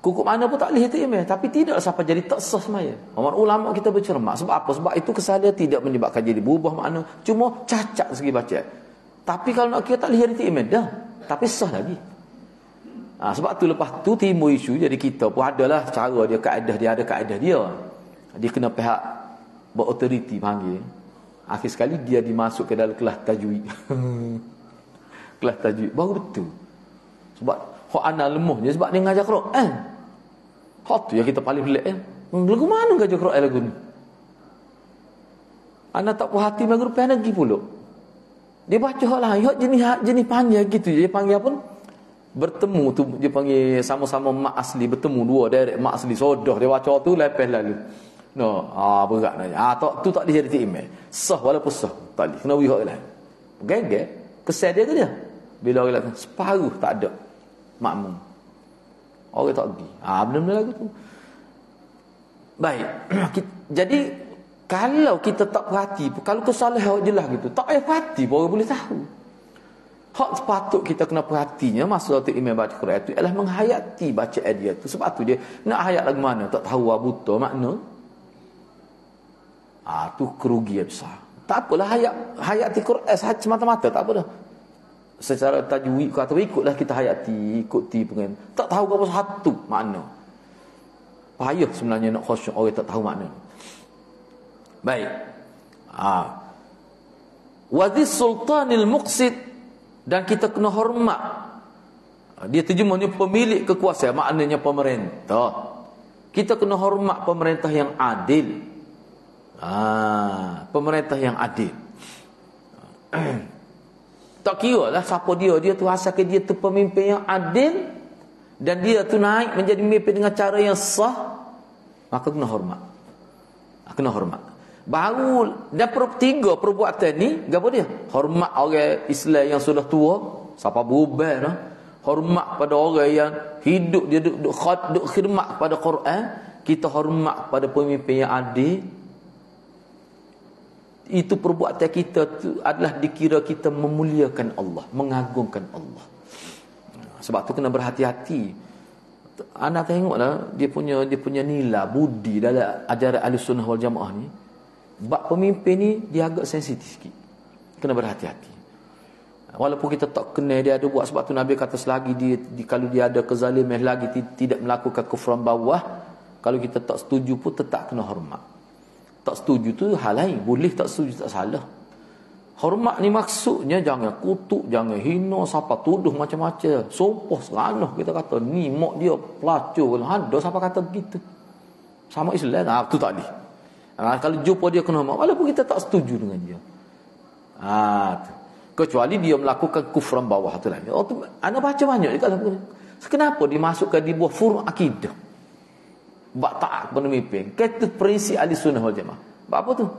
Kukuk mana pun tak boleh itu imam, tapi tidak sampai jadi tak sah semaya. Ulama kita bercermat. Sebab apa? Sebab itu kesalahan tidak menyebabkan jadi berubah makna, cuma cacat segi baca. Tapi kalau nak kira tak boleh jadi imam dah, tapi sah lagi. Sebab tu lepas tu timbul isu, jadi kita pun adalah cara dia, kaedah dia, ada kaedah dia. Dia kena pihak berautoriti panggil. Akhir sekali dia dimasuk ke dalam kelas tajwid. Kelas tajwid baru betul. Sebab hak ana lemah je sebab dia ngajar Quran. Hak tu yang kita paling pelik lagu mana ngajar Quran lagu ni? Ana tak puas hati lagu Quran lagi pula. Dia baca hak lain, hak jenis panjang gitu. Dia panggil apa? Bertemu tu dia panggil sama-sama mak asli, bertemu dua direct mak asli sodah. Dia baca tu lepas lalu. Berat nanya. Tu tak dia jadi imam. Sah walaupun sah. Tak boleh. Kena wihak lah. Gegek. Kesal dia ke dia? Bila orang kata separuh tak ada makmum. Orang tak pergi. Benda-benda lagu tu. Baik. Jadi kalau kita tak perhati, kalau kesalahan jelas gitu, tak payah perhati pun orang boleh tahu. Hak sepatut kita kena perhatinya masa waktu imam baca Quran itu ialah menghayati bacaan dia tu. Sebab tu dia nak hayat lagu mana tak tahu buta makna. Tu kerugian besar. Tak apalah hayati Quran semata-mata, tak apa dah. Secara tajwid kata ikutlah kita hayati, ikuti pengen. Tak tahu apa satu makna. Payah sebenarnya nak khusyuk orang tak tahu makna. Baik. Wadhis sultanil muqsid, dan kita kena hormat. Dia terjemahnya pemilik kekuasaan, maknanya pemerintah. Kita kena hormat pemerintah yang adil. Pemerintah yang adil. Tak kira lah siapa dia tu asalkan dia tu pemimpin yang adil dan dia tu naik menjadi pemimpin dengan cara yang sah, maka kena hormat. Kena hormat. Baru dan tiga perbuatan ni gapo dia? Hormat orang Islam yang sudah tua, siapa berubah dah. Hormat pada orang yang hidup dia duk khidmat pada Quran, kita hormat pada pemimpin yang adil. Itu perbuatan kita tu adalah dikira kita memuliakan Allah, mengagungkan Allah. Sebab tu kena berhati-hati. Anak tengoklah dia punya nilai budi dalam ajaran Ahlussunnah wal Jamaah ni. Bab pemimpin ni dia agak sensitif sikit. Kena berhati-hati. Walaupun kita tak kenal dia ada buat, sebab tu Nabi kata selagi kalau dia ada kezaliman lagi tidak melakukan kufran bawah, kalau kita tak setuju pun tetap kena hormat. Tak setuju tu hal lain, boleh tak setuju tak salah. Hormat ni maksudnya jangan kutuk, jangan hina, siapa tuduh macam-macam. Sumpah seranah kita kata ni mak dia pelacur, ada siapa kata begitu. Sama Islam tu tak boleh. Kalau jumpa dia kena hormat walaupun kita tak setuju dengan dia. Kecuali dia melakukan kufran bawah tu lagi. Ana baca banyak dekat kenapa dimasukkan di bawah furu' akidah? Bak taat pemimpin. Kata prinsip Ahlussunnah wal Jamaah. Bak apa tu?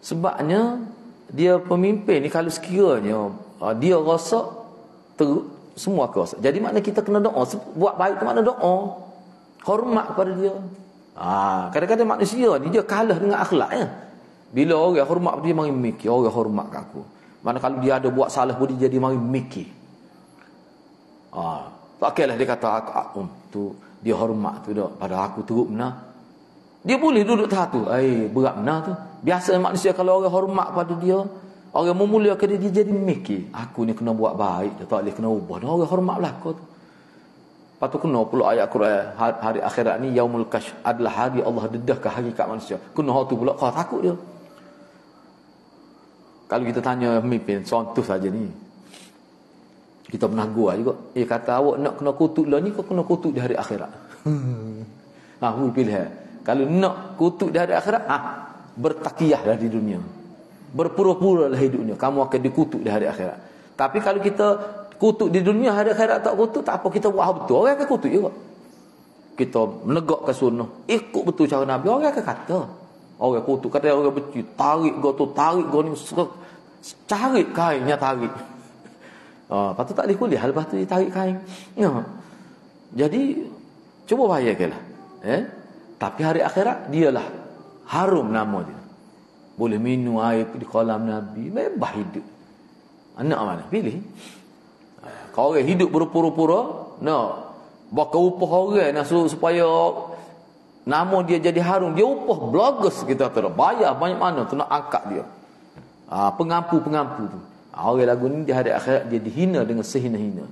Sebabnya dia pemimpin ni kalau sekiranya dia rasa semua kuasa. Jadi makna kita kena doa, buat baik tu makna doa. Hormat kepada dia. Kadang-kadang manusia ni dia kalah dengan akhlak ya. Bila orang hormat dia mari mikir, orang hormat kat aku. Mana kalau dia ada buat salah pun dia jadi mari mikir. Tak kira dia kata aku tu dia hormat tu dak pada aku teruk benar. Dia boleh duduk satu. Berat benar tu. Biasa manusia kalau orang hormat pada dia, orang memuliakan dia jadi mikir, aku ni kena buat baik, dia tak boleh kena ubah. Dan orang hormat belaka tu. Lepas tu kena pula ayat Quran, hari akhirat ni yaumul kasy adalah hari Allah dedahkan hakikat manusia. Kena hal tu pula kau takut dia. Kalau kita tanya pemimpin contoh saja ni, kita pernah gua juga. Kata awak nak kena kutuk lah ni, kau kena kutuk di hari akhirat. Aku pilih. Kalau nak kutuk di hari akhirat, bertakiyahlah di dunia. Berpura-puralah hidupnya. Kamu akan dikutuk di hari akhirat. Tapi kalau kita kutuk di dunia, hari akhirat tak kutuk, tak apa, kita buat betul, orang akan kutuk juga. Kita menegakkan sunnah, ikut betul cara Nabi, orang akan kata. Orang kutuk, kata orang benci, tarik kau ni, cari kainnya tarik. Lepas tu tak boleh kuliah, lepas tu dia tarik kain. Jadi cuba bayangkanlah. Tapi hari akhirat dialah harum nama dia. Boleh minum air di kolam Nabi, bebas hidup. Anak mana? Pilih. Kalau orang hidup berpura-pura, bakal upah orang supaya nama dia jadi harum, dia upah bloggers kita tu, bayar banyak mana tu nak angkat dia. Pengampu-pengampu tu. Orang lagu ni di hari akhirat dia dihina dengan sehina-hina.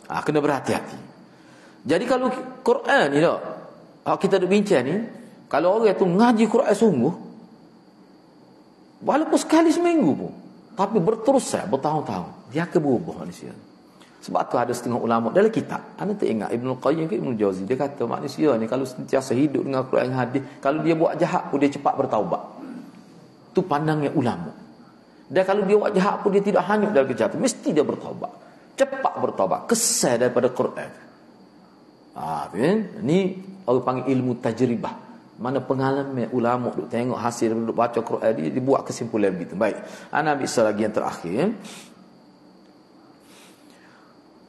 Kena berhati-hati. Jadi kalau Quran ni tak, kita duk bincang ni, kalau orang tu ngaji Quran sungguh, walaupun sekali seminggu pun, tapi berterusan bertahun-tahun, dia akan berubah manusia. Sebab tu ada setengah ulama dalam kitab, anda tak ingat Ibnu Qayyim ke Ibnu Jauzi, dia kata manusia ni kalau sentiasa hidup dengan Quran hadis, kalau dia buat jahat pun dia cepat bertaubat. Tu pandangnya ulama. Dan kalau dia buat jahat pun dia tidak hanyut dalam kejahatan, mesti dia bertaubat. Cepat bertaubat, kesal daripada Quran. Ni orang panggil ilmu tajribah. Mana pengalaman ulama duk tengok hasil duk baca Quran dia buat kesimpulan begitu. Baik. Ana ambil lagi yang terakhir.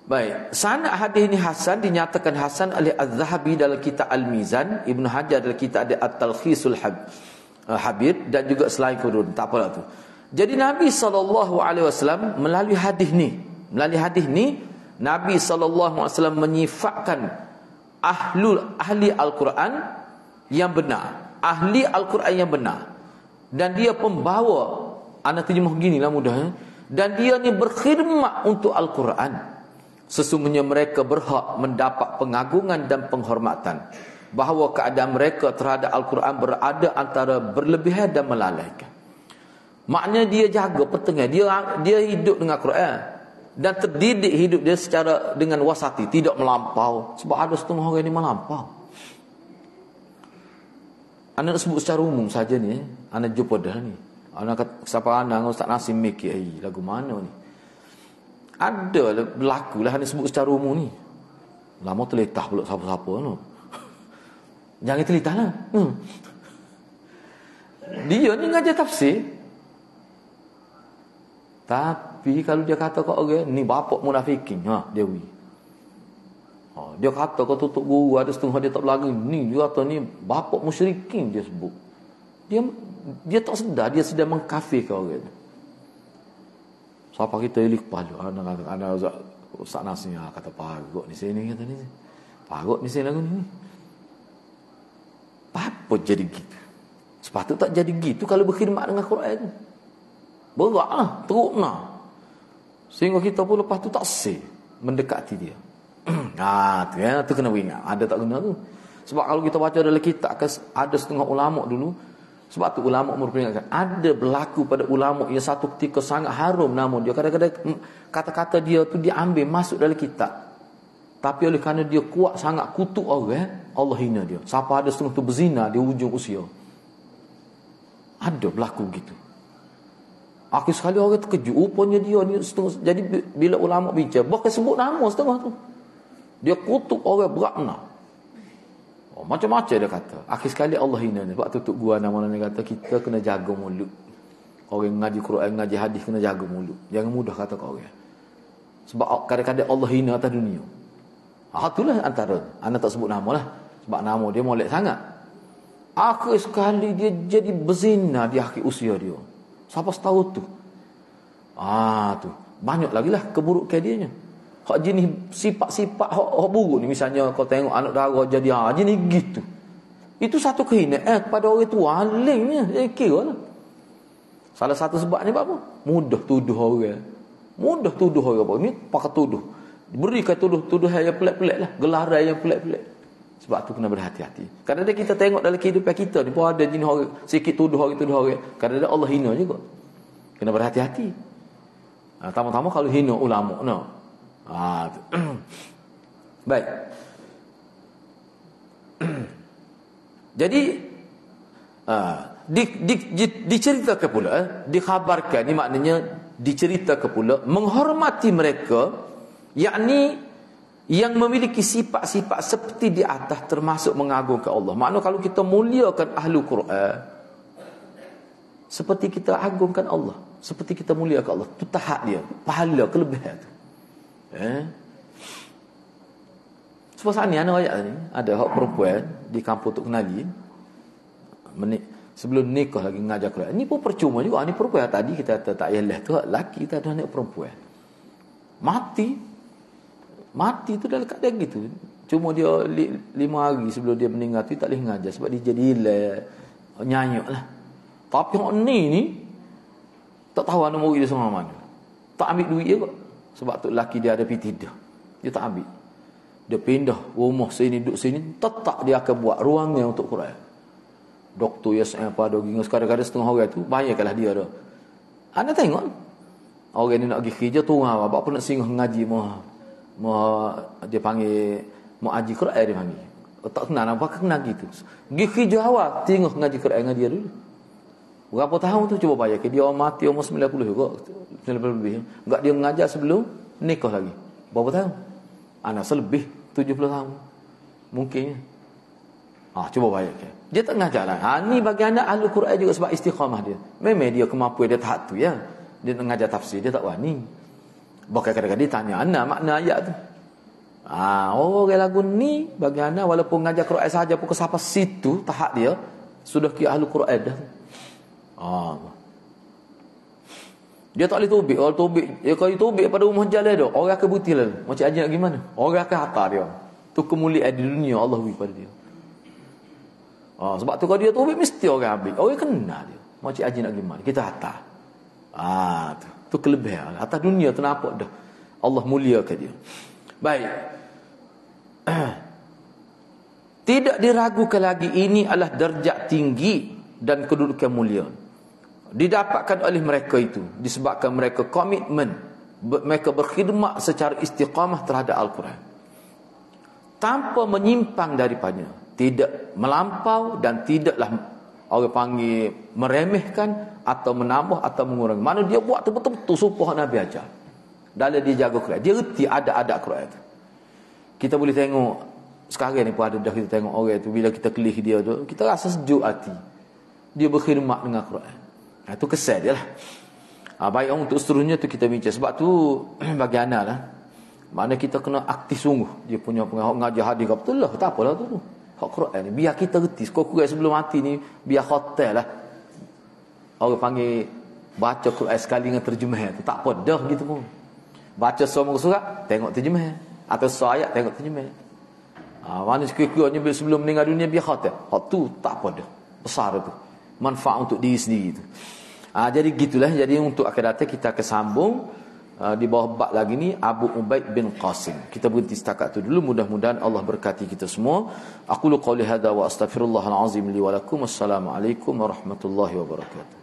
Baik, sanad hadis ini hasan, dinyatakan hasan oleh Az-Zahabi dalam kitab Al-Mizan, Ibnu Hajar dalam kitab At-Talkhisul Habir, dan juga selain kurun, tak apalah tu. Jadi Nabi SAW melalui hadis ni, Nabi SAW menyifatkan ahli Al-Quran yang benar, ahli Al-Quran yang benar, dan dia pembawa, anak terjemah beginilah mudahnya, dan dia ni berkhidmat untuk Al-Quran. Sesungguhnya mereka berhak mendapat pengagungan dan penghormatan, bahawa keadaan mereka terhadap Al-Quran berada antara berlebihan dan melalaikan. Maknanya dia jaga pertengahan, dia hidup dengan Quran dan terdidik hidup dia secara dengan wasati, tidak melampau. Sebab ada setengah orang ni melampau. Anak sebut secara umum saja ni, anak jumpa dah ni. Anak kata siapa anak Ustaz Nasim mikir, lagu mana ni? Ada berlaku lah ni sebut secara umum ni. Lama terletah pula siapa-siapa no. Jangan terletah lah. Dia ni ngajar tafsir. Tapi kalau dia kata kat orang ni bapak munafikin, dia wi. Dia kata kau tutup guru, ada setengah dia tak berlagu. Ni dia kata ni bapak musyrikin dia sebut. Dia tak sedar dia sedang mengkafirkan orang. Siapa kita ilik palu anak Ustaz Nasir kata parut ni sini kata ni. Parut ni sini lagu ni. Apa jadi gitu? Sepatut tak jadi gitu kalau berkhidmat dengan Quran. Beratlah, teruklah. Sehingga kita pun lepas tu tak sih mendekati dia. Tu kena ingat. Ada tak kena tu. Sebab kalau kita baca dalam kitab, ada setengah ulama dulu. Sebab tu ulama memperingatkan, ada berlaku pada ulama yang satu ketika sangat harum namun dia kadang-kadang kata-kata dia tu dia ambil masuk dalam kitab. Tapi oleh kerana dia kuat sangat kutuk orang, Allah hina dia. Siapa ada setengah tu berzina di hujung usia. Ada berlaku gitu. Aku sekali orang terkejut, rupanya dia ni setengah. Jadi bila ulama bincang, bahkan sebut nama setengah tu. Dia kutuk orang berat benar. Macam-macam dia kata. Akhir sekali Allah hina dia. Sebab tutup gua nama-nama dia kata kita kena jaga mulut. Orang ngaji Quran, ngaji hadis kena jaga mulut. Jangan mudah kata kau orang. Sebab kadang-kadang Allah hina atas dunia. Itulah antara. Anda tak sebut nama lah. Sebab nama dia molek sangat. Akhir sekali dia jadi berzina di akhir usia dia. Siapa tahu tu? Tu. Banyak lagi lah keburukan dia. Hak jenis sifat-sifat hak buruk ni. Misalnya kau tengok anak dara jadi jenis gitu. Itu satu kehinaan kepada orang tua. Halingnya. Kira lah. Salah satu sebabnya apa? Mudah tuduh orang. Mudah tuduh orang apa? Ini pakai tuduh. Berikan tuduh yang pelik-pelik lah. Gelaran yang pelik-pelik. Sebab tu kena berhati-hati. Kadang-kadang kita tengok dalam kehidupan kita ni pun ada jenis orang sikit tuduh orang. Kadang-kadang Allah hina juga. Kena berhati-hati. Tama-tama kalau hina ulama. No. Baik. Jadi diceritakan pula, dikhabarkan, ni maknanya diceritakan pula menghormati mereka, yakni yang memiliki sifat-sifat seperti di atas, termasuk mengagungkan Allah. Maknanya kalau kita muliakan ahli Quran, seperti kita agungkan Allah, seperti kita muliakan Allah. Itu tahap dia, pahala, kelebihan tu. Sebab saat ni anak ayat ni ada hak perempuan di kampung Tok Kenali sebelum nikah lagi mengajar Quran. Ini pun percuma juga. Ini perempuan tadi kita tak payah tu lelaki, kita ada anak perempuan mati tu dah dekat dia gitu. Cuma dia 5 hari sebelum dia meninggal tu tak boleh mengajar sebab dia jadi nyanyuk lah. Tapi orang ni tak tahu anak murid dia sama mana. Tak ambil duit dia kot. Sebab tu lelaki dia ada pitidah. Dia tak ambil. Dia pindah rumah sini, duduk sini, tetap dia akan buat ruangnya untuk Quran. Doktor yang pada gingas kadang-kadang setengah orang tu bayarkanlah dia dah. Anda tengok orang ni nak pergi kerja tu apa pun nak singgah ngaji dia panggil mau haji Quran dia panggil. Tak kenal apa kena gitu. Pergi kerja awal tengok ngaji Quran dengan dia dulu. Berapa tahun tu cuba bayar ke dia mati umur 90 juga. 90 lebih. Enggak dia mengajar sebelum nikah lagi. Berapa tahun? Anak selebih 70 tahun. Mungkin. Cuba bayar ke. Dia tak ngajar lah. Ni bagi anak ahli Quran juga sebab istiqamah dia. Memang dia kemampuan dia tahap tu ya. Dia nak ngajar tafsir dia tak wani. Bahkan kadang-kadang dia tanya anak makna ayat tu. Orang lagu ni bagi anak walaupun ngajar Quran sahaja pun ke siapa situ tahap dia sudah kira ahli Quran dah. Dia tak boleh tubik. Kalau tubik, kalau tubik pada rumah jalan dah, orang akan butil lah. Macam aja nak gimana? Orang akan hantar dia. Tu kemuliaan di dunia Allah beri pada dia. Sebab tu kalau dia tubik mesti orang ambil. Orang kenal dia. Macam aja nak gimana? Kita hantar. Tu kelebihan. Atas dunia tu nampak dah. Allah muliakan dia. Baik. Tidak diragukan lagi ini adalah darjat tinggi dan kedudukan mulia. Didapatkan oleh mereka itu disebabkan mereka komitmen, mereka berkhidmat secara istiqamah terhadap Al-Quran tanpa menyimpang daripadanya, tidak melampau dan tidaklah orang panggil meremehkan atau menambah atau mengurangi. Mana dia buat tu betul-betul supaya Nabi ajar. Dalam dia jaga Quran, dia reti ada Quran tu. Kita boleh tengok sekarang ni pun ada dah, kita tengok orang tu bila kita kelih dia tu, kita rasa sejuk hati. Dia berkhidmat dengan Quran. Itu kesan dia lah. Baik untuk seterusnya tu kita bincang. Sebab tu bagi anak lah, mana kita kena aktif sungguh. Dia punya pengajar hadis betul lah. Tak apalah tu. Hak Quran ni biar kita reti. Sekurang-kurang sebelum mati ni biar hotel lah. Orang panggil baca Quran sekali dengan terjemahan tu. Tak apa dah gitu pun. Baca semua surat, tengok terjemahan. Atau ayat tengok terjemahan. Mana sekiranya sebelum meninggal dunia biar hotel. Hak tu tak apa dah. Besar tu. Manfaat untuk diri sendiri tu. Jadi gitulah. Jadi untuk akhir datang kita akan sambung di bawah bab lagi ni Abu Ubaid bin Qasim. Kita berhenti setakat tu dulu. Mudah-mudahan Allah berkati kita semua. Aqulu qawli hadza wa astaghfirullahal azim li wa lakum. Assalamualaikum warahmatullahi wabarakatuh.